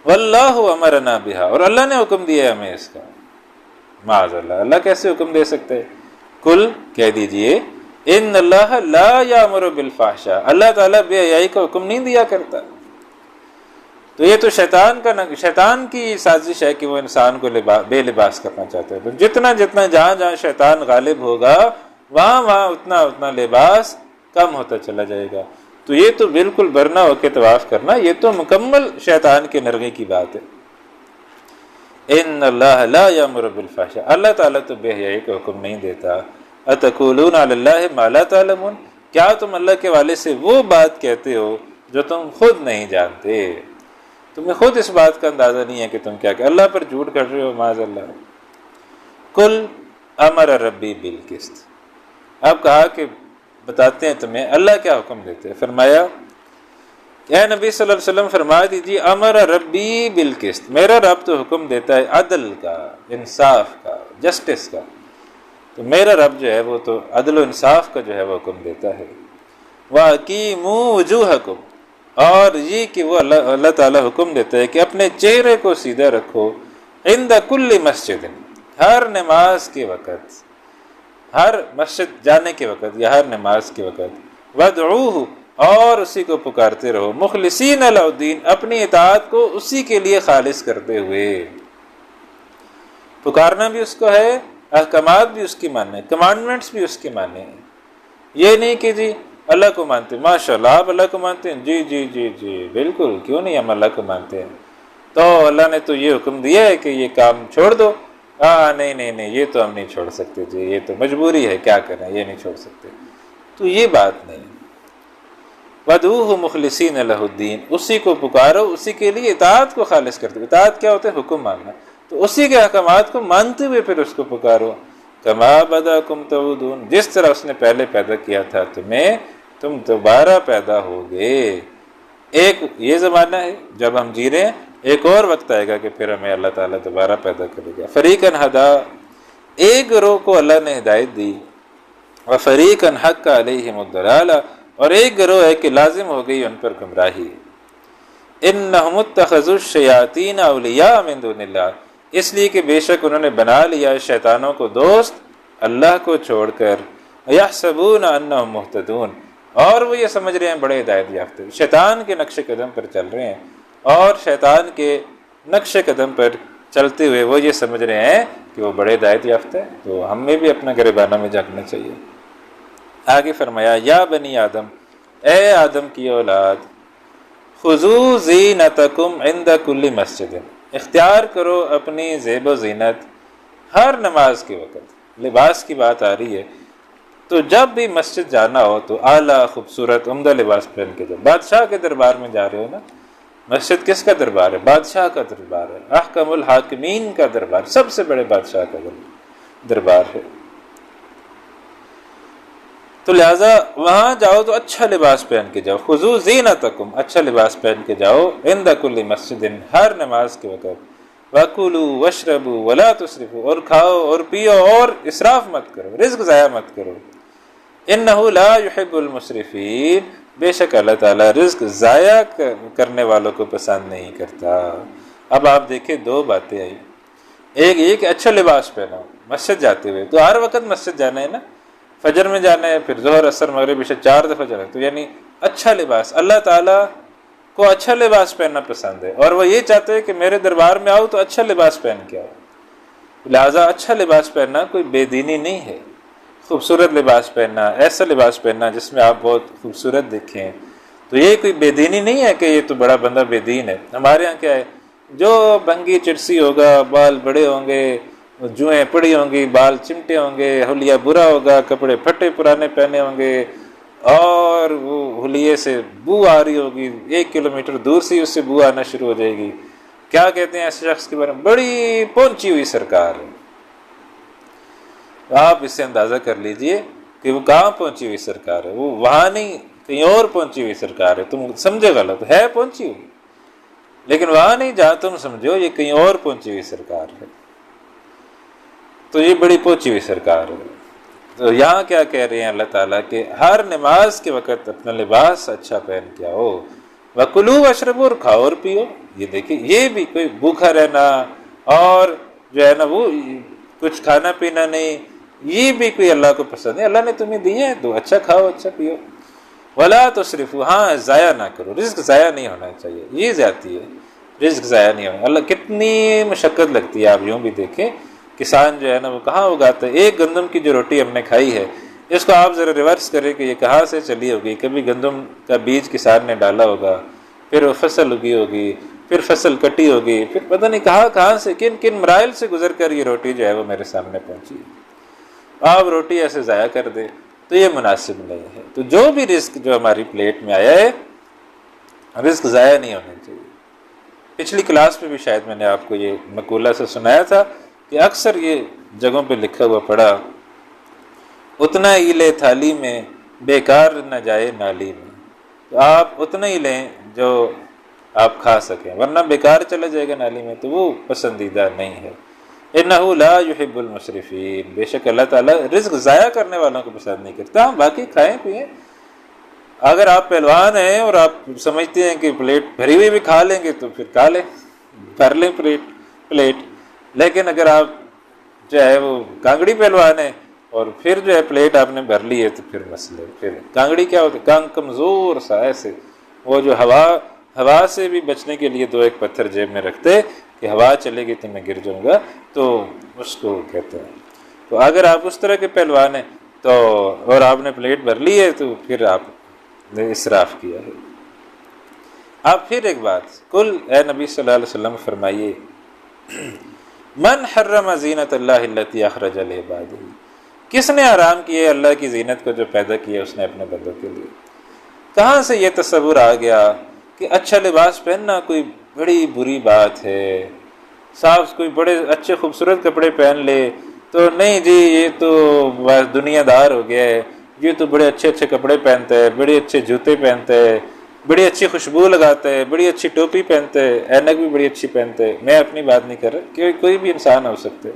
واللہ امرنا بہا، اور اللہ نے حکم دیا ہے ہمیں اس کا. معاذ اللہ، اللہ کیسے حکم دے سکتے؟ کل کہہ دیجئے ان اللہ لا یامر بالفحشاء، اللہ تعالیٰ بے حیائی کا حکم نہیں دیا کرتا. تو یہ تو شیطان کی سازش ہے کہ وہ انسان کو بے لباس کرنا چاہتا ہے. تو جتنا جہاں جہاں شیطان غالب ہوگا وہاں اتنا لباس کم ہوتا چلا جائے گا. تو یہ تو بالکل برہنہ ہو کے طواف کرنا، یہ تو مکمل شیطان کے نرغے کی بات ہے. ان اللہ لا یامر بالفحشاء، اللہ تعالیٰ تو بے حیائی کا حکم نہیں دیتا. اتقولون علی اللہ ما لا تعلمون، کیا تم اللہ کے والے سے وہ بات کہتے ہو جو تم خود نہیں جانتے؟ تمہیں خود اس بات کا اندازہ نہیں ہے کہ تم کیا کہ اللہ پر جھوٹ کر رہے ہو، معاذ اللہ. کل امر ربی بالقسط، اب کہا کہ بتاتے ہیں تمہیں اللہ کیا حکم دیتے ہیں۔ فرمایا کہ اے نبی صلی اللہ علیہ وسلم فرما دیجیے امر ربی بالقسط، میرا رب تو حکم دیتا ہے عدل کا، انصاف کا، جسٹس کا، تو میرا رب جو ہے وہ تو عدل و انصاف کا جو ہے وہ حکم دیتا ہے۔ وَأَقِیمُوا وُجُوهَکُمْ، اور یہ کہ وہ اللہ تعالیٰ حکم دیتا ہے کہ اپنے چہرے کو سیدھا رکھو عند کل مسجد، ہر نماز کے وقت، ہر مسجد جانے کے وقت یا ہر نماز کے وقت، وَادْعُوهُ، اور اسی کو پکارتے رہو، مخلصین لہ الدین، اپنی اطاعت کو اسی کے لیے خالص کرتے ہوئے۔ پکارنا بھی اس کو ہے، احکامات بھی اس کی ماننے، کمانڈمنٹس بھی اس کے ماننے ہیں۔ یہ نہیں کہ جی اللہ کو مانتے، ماشاء اللہ آپ اللہ کو مانتے ہیں، جی جی جی جی بالکل، کیوں نہیں ہم اللہ کو مانتے ہیں، تو اللہ نے تو یہ حکم دیا ہے کہ یہ کام چھوڑ دو، نہیں نہیں نہیں یہ تو ہم نہیں چھوڑ سکتے جی، یہ تو مجبوری ہے، کیا کریں، یہ نہیں چھوڑ سکتے، تو یہ بات نہیں۔ وَادْعُوهُ مُخْلِصِينَ لَهُ الدِّينَ، اسی کو پکارو، اسی کے لیے اطاعت کو خالص کرتے ہو۔ اطاعت کیا ہوتا ہے؟ حکم ماننا، تو اسی کے احکامات کو مانتے ہوئے پھر اس کو پکارو۔ كَمَا بَدَأَكُمْ تَعُودُونَ، جس طرح اس نے پہلے پیدا کیا تھا تمہیں، تم دوبارہ پیدا ہوگے۔ ایک یہ زمانہ ہے جب ہم جی رہے ہیں، ایک اور وقت آئے گا کہ پھر ہمیں اللہ تعالیٰ دوبارہ پیدا کرے گا۔ فریقاً ہدا، ایک گروہ کو اللہ نے ہدایت دی، وفریقاً حق علیہم الضلالہ، اور ایک گروہ ہے کہ لازم ہو گئی ان پر گمراہی۔ انہم اتخذوا الشیاطین اولیاء من دون اللہ، اس لیے کہ بے شک انہوں نے بنا لیا شیطانوں کو دوست اللہ کو چھوڑ کر، یحسبون انہم مہتدون، اور وہ یہ سمجھ رہے ہیں بڑے ہدایت یافتہ، شیطان کے نقش قدم پر چل رہے ہیں، اور شیطان کے نقش قدم پر چلتے ہوئے وہ یہ سمجھ رہے ہیں کہ وہ بڑے ہدایت یافتہ ہیں۔ تو ہم میں بھی اپنا گریبانہ میں جھانکنا چاہیے۔ آگے فرمایا یا بنی آدم، اے آدم کی اولاد، خذوا زینتکم عند کل مسجد، اختیار کرو اپنی زیب و زینت ہر نماز کے وقت۔ لباس کی بات آ رہی ہے تو جب بھی مسجد جانا ہو تو اعلیٰ خوبصورت عمدہ لباس پہن کے جاؤ۔ بادشاہ کے دربار میں جا رہے ہو نا، مسجد کس کا دربار ہے؟ بادشاہ کا دربار ہے، احکم الحاکمین کا دربار، سب سے بڑے بادشاہ کا دربار ہے، تو لہٰذا وہاں جاؤ تو اچھا لباس پہن کے جاؤ۔ خذوا زینتکم، اچھا لباس پہن کے جاؤ، عند کل مسجد، ہر نماز کے وقت، وَكُلُوا وَاشْرَبُوا وَلَا تُسْرِفُوا، اور کھاؤ اور پیو اور اسراف مت کرو، رزق ضائع مت کرو۔ إِنَّهُ لَا يُحِبُّ الْمُسْرِفِينَ، بے شک اللہ تعالیٰ رزق ضائع کرنے والوں کو پسند نہیں کرتا۔ اب آپ دیکھیں دو باتیں آئی، ایک یہ کہ اچھا لباس پہنو مسجد جاتے ہوئے، تو ہر وقت مسجد جانا ہے نا، فجر میں جانا ہے، پھر ظہر عصر مغرب عشاء 4 دفعہ جانا ہے، تو یعنی اچھا لباس، اللہ تعالیٰ کو اچھا لباس پہننا پسند ہے، اور وہ یہ چاہتے ہیں کہ میرے دربار میں آؤ تو اچھا لباس پہن کے آؤ۔ لہٰذا اچھا لباس پہننا کوئی بے دینی نہیں ہے، خوبصورت لباس پہننا، ایسا لباس پہننا جس میں آپ بہت خوبصورت دکھیں، تو یہ کوئی بے دینی نہیں ہے کہ یہ تو بڑا بندہ بے دین ہے۔ ہمارے ہاں کیا ہے، جو بھنگی چرسی ہوگا، بال بڑے ہوں گے، جوئیں پڑی ہوں گی، بال چمٹے ہوں گے، حلیہ برا ہوگا، کپڑے پھٹے پرانے پہنے ہوں گے، اور وہ حلیے سے بو آ رہی ہوگی، 1 کلومیٹر دور سے اس سے بو آنا شروع ہو جائے گی۔ کیا کہتے ہیں ایسے شخص کے بارے میں؟ بڑی پہنچی ہوئی سرکار ہے۔ آپ اس سے اندازہ کر لیجئے کہ وہ کہاں پہنچی ہوئی سرکار ہے، وہ وہاں نہیں کہیں اور پہنچی ہوئی سرکار ہے، تم سمجھے غلط ہے، پہنچی ہوئی لیکن وہاں نہیں جہاں تم سمجھو یہ کہیں اور پہنچی ہوئی سرکار ہے، تو یہ بڑی پہنچی ہوئی سرکار ہے۔ تو یہاں کیا کہہ رہے ہیں اللہ تعالیٰ کہ ہر نماز کے وقت اپنا لباس اچھا پہن کے آؤ، وَكُلُوا وَاشْرَبُوا، اور کھاؤ اور پیو۔ یہ دیکھیں، یہ بھی کوئی بھوکا رہنا اور جو ہے نا وہ کچھ کھانا پینا نہیں، یہ بھی کوئی اللہ کو پسند ہے۔ اللہ نے تمہیں دیا ہے تو اچھا کھاؤ اچھا پیو۔ وَلَا تُسْرِفُوا، ہاں ضائع نہ کرو، رزق ضائع نہیں ہونا چاہیے، یہ زیادتی ہے، رزق ضائع نہیں ہونا۔ اللہ کتنی مشقت لگتی ہے، آپ یوں بھی دیکھیں، کسان جو ہے نا وہ کہاں اگاتا ہے، ایک گندم کی جو روٹی ہم نے کھائی ہے، اس کو آپ ذرا ریورس کریں کہ یہ کہاں سے چلی ہوگی۔ کبھی گندم کا بیج کسان نے ڈالا ہوگا، پھر وہ فصل اگی ہوگی، پھر فصل کٹی ہوگی، پھر پتہ نہیں کہاں سے کن کن مراحل سے گزر کر یہ روٹی جو ہے وہ میرے سامنے پہنچی ہے۔ آپ روٹی ایسے ضائع کر دیں تو یہ مناسب نہیں ہے۔ تو جو بھی رزق جو ہماری پلیٹ میں آیا ہے، رزق ضائع نہیں ہونا چاہیے۔ پچھلی کلاس میں بھی شاید میں نے آپ کو یہ مقولہ سے سنایا تھا کہ اکثر یہ جگہوں پہ لکھا ہوا پڑھا، اتنا ایلے تھالی میں بیکار نہ جائے نالی میں، تو آپ اتنا ہی لیں جو آپ کھا سکیں، ورنہ بیکار چلا جائے گا نالی میں تو وہ پسندیدہ نہیں ہے۔ اِنَّهُ لَا يُحِبُّ الْمُسْرِفِينَ، بے شک اللہ تعالیٰ رزق ضائع کرنے والوں کو پسند نہیں کرتا۔ ہم باقی کھائیں پئیں، اگر آپ پہلوان ہیں اور آپ سمجھتے ہیں کہ پلیٹ بھری ہوئی بھی کھا لیں گے تو پھر کھا لیں، بھر لیں پلیٹ، لیکن اگر آپ جو ہے وہ کانگڑی پہلوان ہیں اور پھر جو ہے پلیٹ آپ نے بھر لی ہے تو پھر مسئلے، پھر کانگڑی کیا ہوتی ہے، کمزور سا ایسے، وہ جو ہوا سے بھی بچنے کے لیے 2 پتھر جیب میں رکھتے کہ ہوا چلے گی تو میں گر جاؤں گا، تو اس کو کہتے ہیں۔ تو اگر آپ اس طرح کے پہلوان ہیں تو اور آپ نے پلیٹ بھر لی ہے تو پھر آپ نے اسراف کیا ہے۔ اب پھر ایک بات، کل اے نبی صلی اللہ علیہ وسلم فرمائیے، من حرم زینت اللہ التی اخرج لعبادہ، کس نے حرام کیے اللہ کی زینت کو جو پیدا کیا اس نے اپنے بندوں کے لیے؟ کہاں سے یہ تصور آ گیا کہ اچھا لباس پہننا کوئی بڑی بری بات ہے، صاف کوئی بڑے اچھے خوبصورت کپڑے پہن لے تو نہیں جی یہ تو دنیا دار ہو گیا ہے، یہ تو بڑے اچھے اچھے کپڑے پہنتا ہے، بڑے اچھے جوتے پہنتا ہے، بڑی اچھی خوشبو لگاتا ہے، بڑی اچھی ٹوپی پہنتا ہے، اینک بھی بڑی اچھی پہنتا ہے۔ میں اپنی بات نہیں کر رہا کہ کوئی بھی انسان ہو سکتا ہے،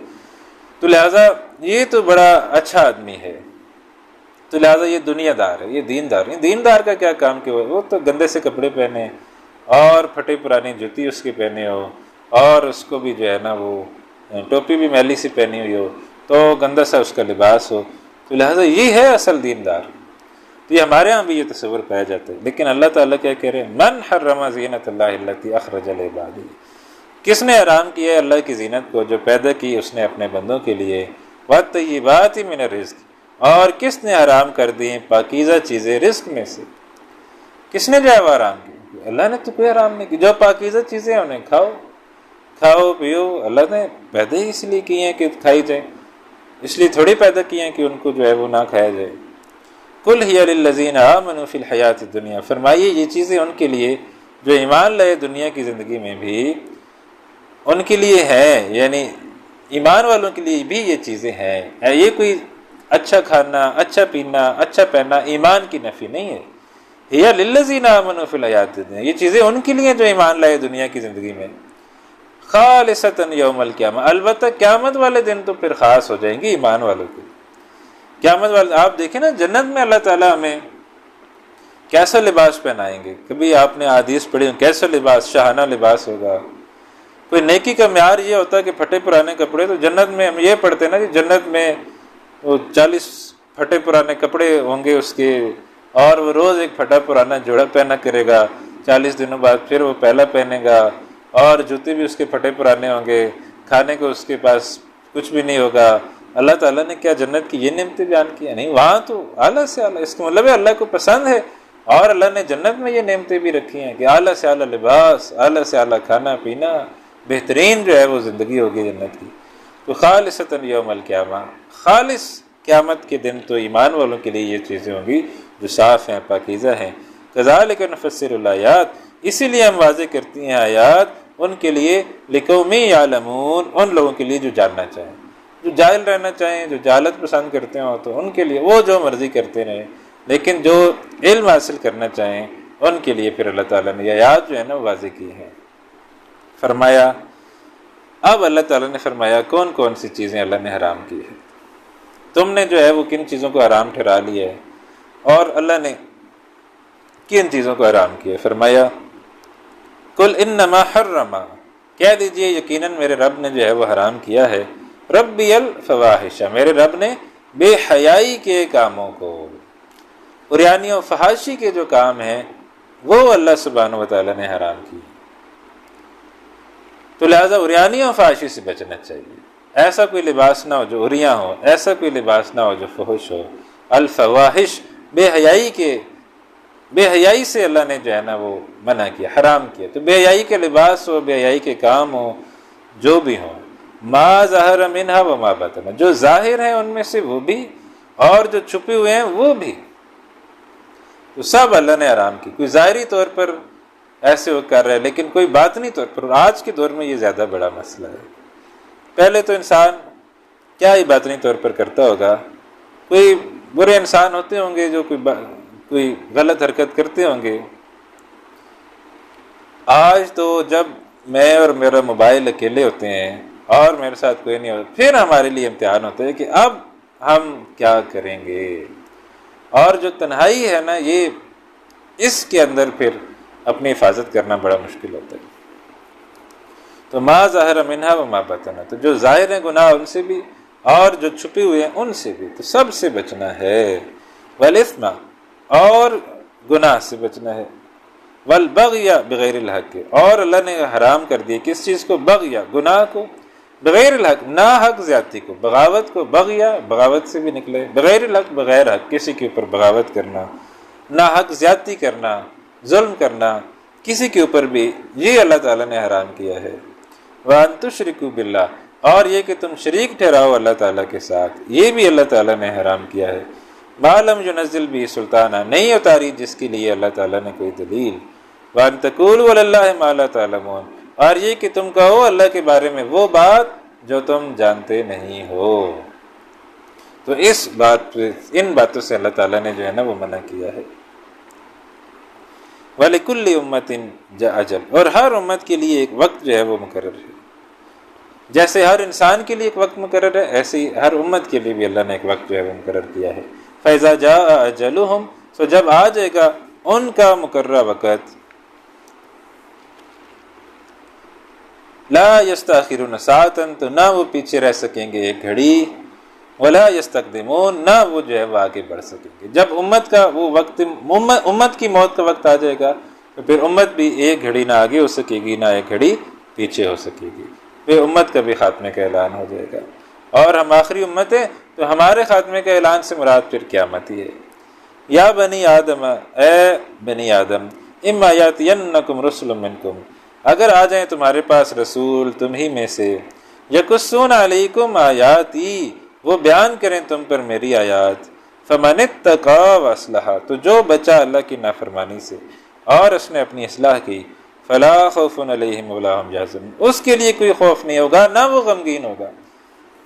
تو لہٰذا یہ تو بڑا اچھا آدمی ہے، تو لہٰذا یہ دنیا دار ہے، یہ دیندار ہے۔ دیندار کا کیا کام کہ وہ تو گندے سے کپڑے پہنے اور پھٹے پرانی جوتی اس کی پہنے ہو، اور اس کو بھی جو ہے نا وہ ٹوپی بھی میلی سی پہنی ہوئی ہو، تو گندا سا اس کا لباس ہو، تو لہٰذا یہ ہے اصل دیندار۔ تو یہ ہمارے ہاں بھی یہ تصور پایا جاتا ہے، لیکن اللہ تعالیٰ کیا کہہ رہے ہیں، من حرم زینت اللہ التی اخرج لعبادہ، کس نے حرام کیا ہے اللہ کی زینت کو جو پیدا کی اس نے اپنے بندوں کے لیے، والطیبات من الرزق، اور کس نے حرام کر دی پاکیزہ چیزیں رزق میں سے؟ کس نے جو ہے وہ حرام کی؟ اللہ نے تو کوئی حرام نہیں کی، جو پاکیزہ چیزیں ہیں انہیں کھاؤ پیو، اللہ نے پیدا ہی اس لیے کی ہیں کہ کھائی جائیں، اس لیے تھوڑی پیدا کی ہیں کہ ان کو جو ہے وہ نہ کھایا جائے۔ قل ہی للذین آمنوا فی الحیات الدنیا، فرمائیے یہ چیزیں ان کے لیے جو ایمان لائے دنیا کی زندگی میں بھی ان کے لیے ہیں، یعنی ایمان والوں کے لیے بھی یہ چیزیں ہیں۔ یہ کوئی اچھا کھانا، اچھا پینا، اچھا پہننا ایمان کی نفی نہیں ہے۔ ہی للذین آمنوا فی الحیات الدنیا، یہ چیزیں ان کے لیے جو ایمان لائے دنیا کی زندگی میں، خالصۃ یوم القیامہ، البتہ قیامت والے دن تو پھر خاص ہو جائیں گی ایمان والوں کے لیے۔ قیامت والے آپ دیکھیں نا، جنت میں اللہ تعالیٰ ہمیں کیسا لباس پہنائیں گے، کبھی آپ نے حدیث پڑھی کیسا لباس، شاہانہ لباس ہوگا۔ کوئی نیکی کا معیار یہ ہوتا ہے کہ پھٹے پرانے کپڑے، تو جنت میں ہم یہ پڑھتے ہیں نا کہ جنت میں وہ 40 پھٹے پرانے کپڑے ہوں گے اس کے، اور وہ روز ایک پھٹا پرانا جوڑا پہنا کرے گا، 40 دنوں بعد پھر وہ پہلا پہنے گا، اور جوتے بھی اس کے پھٹے پرانے ہوں گے، کھانے کو اس کے پاس کچھ بھی نہیں ہوگا۔ اللہ تعالیٰ نے کیا جنت کی یہ نعمتیں بیان کی؟ نہیں، وہاں تو اعلیٰ سے اعلیٰ، اس کا مطلب ہے اللہ کو پسند ہے، اور اللہ نے جنت میں یہ نعمتیں بھی رکھی ہیں کہ اعلیٰ سے اعلیٰ لباس، اعلیٰ سے اعلیٰ کھانا پینا، بہترین جو ہے وہ زندگی ہوگی جنت کی۔ تو خالصۃ یوم القیامہ، خالص قیامت کے دن تو ایمان والوں کے لیے یہ چیزیں ہوں گی جو صاف ہیں، پاکیزہ ہیں۔ کذالک نفسر الآیات، اسی لیے ہم واضح کرتی ہیں آیات ان کے لیے، لقوم یعلمون، ان لوگوں کے لیے جو جاننا چاہیں، جو جاہل رہنا چاہیں، جو جہالت پسند کرتے ہوں تو ان کے لیے وہ جو مرضی کرتے رہیں، لیکن جو علم حاصل کرنا چاہیں ان کے لیے پھر اللہ تعالیٰ نے یہ آیات جو ہے نا واضح کی ہیں۔ فرمایا، اب اللہ تعالیٰ نے فرمایا کون کون سی چیزیں اللہ نے حرام کی ہے، تم نے جو ہے وہ کن چیزوں کو حرام ٹھہرا لیا ہے، اور اللہ نے کن چیزوں کو حرام کیا ہے۔ فرمایا، قل انما حرم، کہہ دیجئے یقیناً میرے رب نے جو ہے وہ حرام کیا ہے، ربی الفواحش، میرے رب نے بے حیائی کے کاموں کو، عریانی و فحاشی کے جو کام ہیں وہ اللہ سبحانہ وتعالیٰ نے حرام کی، تو لہٰذا عریانی و فحاشی سے بچنا چاہیے۔ ایسا کوئی لباس نہ ہو جو عریاں ہو، ایسا کوئی لباس نہ ہو جو فحش ہو۔ الفواحش، بے حیائی سے اللہ نے جو ہے نا وہ منع کیا، حرام کیا۔ تو بے حیائی کے لباس ہو، بے حیائی کے کام ہو، جو بھی ہوں، ما ظہر منہا وما بطن، جو ظاہر ہیں ان میں سے وہ بھی، اور جو چھپے ہوئے ہیں وہ بھی، تو سب اللہ نے حرام کی۔ کوئی ظاہری طور پر ایسے وہ کر رہا ہے، لیکن کوئی باطنی طور پر، آج کے دور میں یہ زیادہ بڑا مسئلہ ہے۔ پہلے تو انسان کیا ہی باطنی طور پر کرتا ہوگا، کوئی برے انسان ہوتے ہوں گے جو کوئی غلط حرکت کرتے ہوں گے. آج تو جب میں اور میرا موبائل اکیلے ہوتے ہیں اور میرے ساتھ کوئی نہیں ہوتا، پھر ہمارے لیے امتحان ہوتا ہے کہ اب ہم کیا کریں گے. اور جو تنہائی ہے نا، یہ اس کے اندر پھر اپنی حفاظت کرنا بڑا مشکل ہوتا ہے. تو ما ظاہر منہا و ما بطن، تو جو ظاہر ہیں گناہ ان سے بھی اور جو چھپے ہوئے ہیں ان سے بھی، تو سب سے بچنا ہے. والاثم، اور گناہ سے بچنا ہے. والبغی بغیر الحق، اور اللہ نے حرام کر دیا کس چیز کو؟ بغی، گناہ کو، بغیر الحق، نا حق زیادتی کو، بغاوت کو. بغی بغاوت سے بھی نکلے، بغیر الحق بغیر حق، کسی کے اوپر بغاوت کرنا، نا حق زیادتی کرنا، ظلم کرنا کسی کے اوپر بھی، یہ اللہ تعالیٰ نے حرام کیا ہے. وَأَن تُشْرِكُوا بِاللَّهِ، اور یہ کہ تم شریک ٹھہراؤ اللہ تعالیٰ کے ساتھ، یہ بھی اللہ تعالیٰ نے حرام کیا ہے. مَا لَمْ يُنَزِّلْ بِهِ سُلْطَانًا، نہیں اتاری جس کے لیے اللہ تعالیٰ نے کوئی دلیل. وَأَن تَقُولُوا عَلَى اللَّهِ مَا لَا تَعْلَمُونَ، اور یہ کہ تم کہو اللہ کے بارے میں وہ بات جو تم جانتے نہیں ہو. تو اس بات پہ، ان باتوں سے اللہ تعالیٰ نے جو ہے نا وہ منع کیا ہے. وَلِكُلِّ أُمَّةٍ أَجَلٌ، اور ہر امت کے لیے ایک وقت جو ہے وہ مقرر ہے. جیسے ہر انسان کے لیے ایک وقت مقرر ہے، ایسے ہی ہر امت کے لیے بھی اللہ نے ایک وقت جو ہے وہ مقرر کیا ہے. فَإِذَا جَاءَ أَجَلُهُمْ، تو جب آ جائے گا ان کا مقررہ وقت، لا يستأخرون ساعة، تو نہ وہ پیچھے رہ سکیں گے ایک گھڑی، ولا يستقدمون، نہ وہ جو ہے وہ آگے بڑھ سکیں گے. جب امت کا وہ وقت، امت کی موت کا وقت آ جائے گا، تو پھر امت بھی ایک گھڑی نہ آگے ہو سکے گی، نہ ایک گھڑی پیچھے ہو سکے گی. پھر امت کا بھی خاتمے کا اعلان ہو جائے گا. اور ہم آخری امت ہیں، تو ہمارے خاتمے کا اعلان سے مراد پھر قیامت ہی ہے. یا بنی آدم، اے بنی آدم، اما یاتینکم رسل منکم، اگر آ جائیں تمہارے پاس رسول تم ہی میں سے، یقصون علیکم آیاتی، وہ بیان کریں تم پر میری آیات، فمن اتقی واصلح، تو جو بچا اللہ کی نافرمانی سے اور اس نے اپنی اصلاح کی، فلا خوف علیہم ولا هم یحزنون، اس کے لیے کوئی خوف نہیں ہوگا، نہ وہ غمگین ہوگا.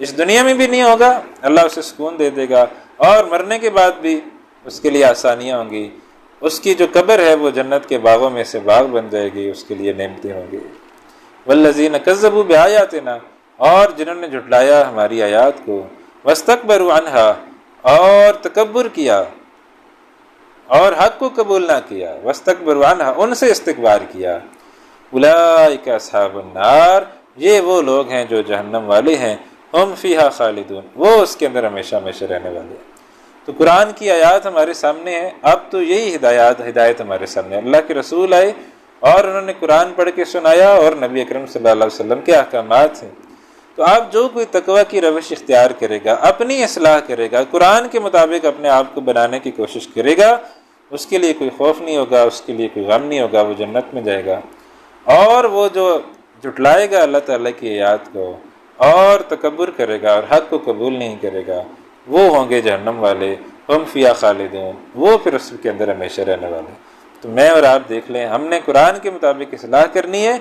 اس دنیا میں بھی نہیں ہوگا، اللہ اسے سکون دے دے گا، اور مرنے کے بعد بھی اس کے لیے آسانیاں ہوں گی. اس کی جو قبر ہے وہ جنت کے باغوں میں سے باغ بن جائے گی، اس کے لیے نعمتیں ہوں گی. والذین کذبوا بآیاتنا، اور جنہوں نے جھٹلایا ہماری آیات کو، واستکبروا عنہا، اور تکبر کیا اور حق کو قبول نہ کیا، واستکبروا عنہا، ان سے استکبار کیا. اولئک اصحاب النار، یہ وہ لوگ ہیں جو جہنم والے ہیں. ہم فیہا خالدون، وہ اس کے اندر ہمیشہ ہمیشہ رہنے والے ہیں. تو قرآن کی آیات ہمارے سامنے ہے. اب تو یہی ہدایت ہمارے سامنے ہے. اللہ کے رسول آئے اور انہوں نے قرآن پڑھ کے سنایا، اور نبی اکرم صلی اللہ علیہ وسلم کے احکامات ہیں. تو اب جو کوئی تقوی کی روش اختیار کرے گا، اپنی اصلاح کرے گا، قرآن کے مطابق اپنے آپ کو بنانے کی کوشش کرے گا، اس کے لیے کوئی خوف نہیں ہوگا، اس کے لیے کوئی غم نہیں ہوگا، وہ جنت میں جائے گا. اور وہ جو جھٹلائے گا اللہ تعالیٰ کی آیات کو اور تکبر کرے گا اور حق کو قبول نہیں کرے گا، وہ ہوں گے جہنم والے. ہم فیہا خالدون، وہ پھر اس کے اندر ہمیشہ رہنے والے. تو میں اور آپ دیکھ لیں، ہم نے قرآن کے مطابق اصلاح کرنی ہے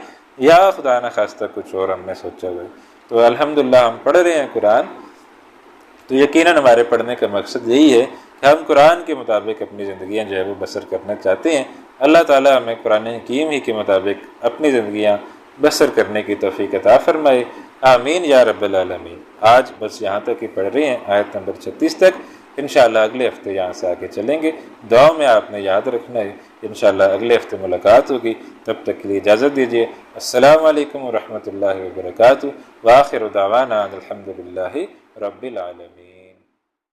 یا خدا نہ خواستہ کچھ اور ہم نے سوچا ہوا ہے. تو الحمدللہ ہم پڑھ رہے ہیں قرآن، تو یقیناً ہمارے پڑھنے کا مقصد یہی ہے کہ ہم قرآن کے مطابق اپنی زندگیاں جو ہے وہ بسر کرنا چاہتے ہیں. اللہ تعالیٰ ہمیں قرآن حکیم ہی کے مطابق اپنی زندگیاں بسر کرنے کی توفیق عطا فرمائے. آمین یا رب العالمین. آج بس یہاں تک ہی پڑھ رہے ہیں، آیت نمبر 36 تک. انشاءاللہ اگلے ہفتے یہاں سے آگے چلیں گے. دعاؤں میں آپ نے یاد رکھنا ہے. انشاءاللہ اگلے ہفتے ملاقات ہوگی. تب تک کے لیے اجازت دیجیے. السلام علیکم ورحمۃ اللہ وبرکاتہ. وآخر دعوانا الحمدللہ رب العالمین.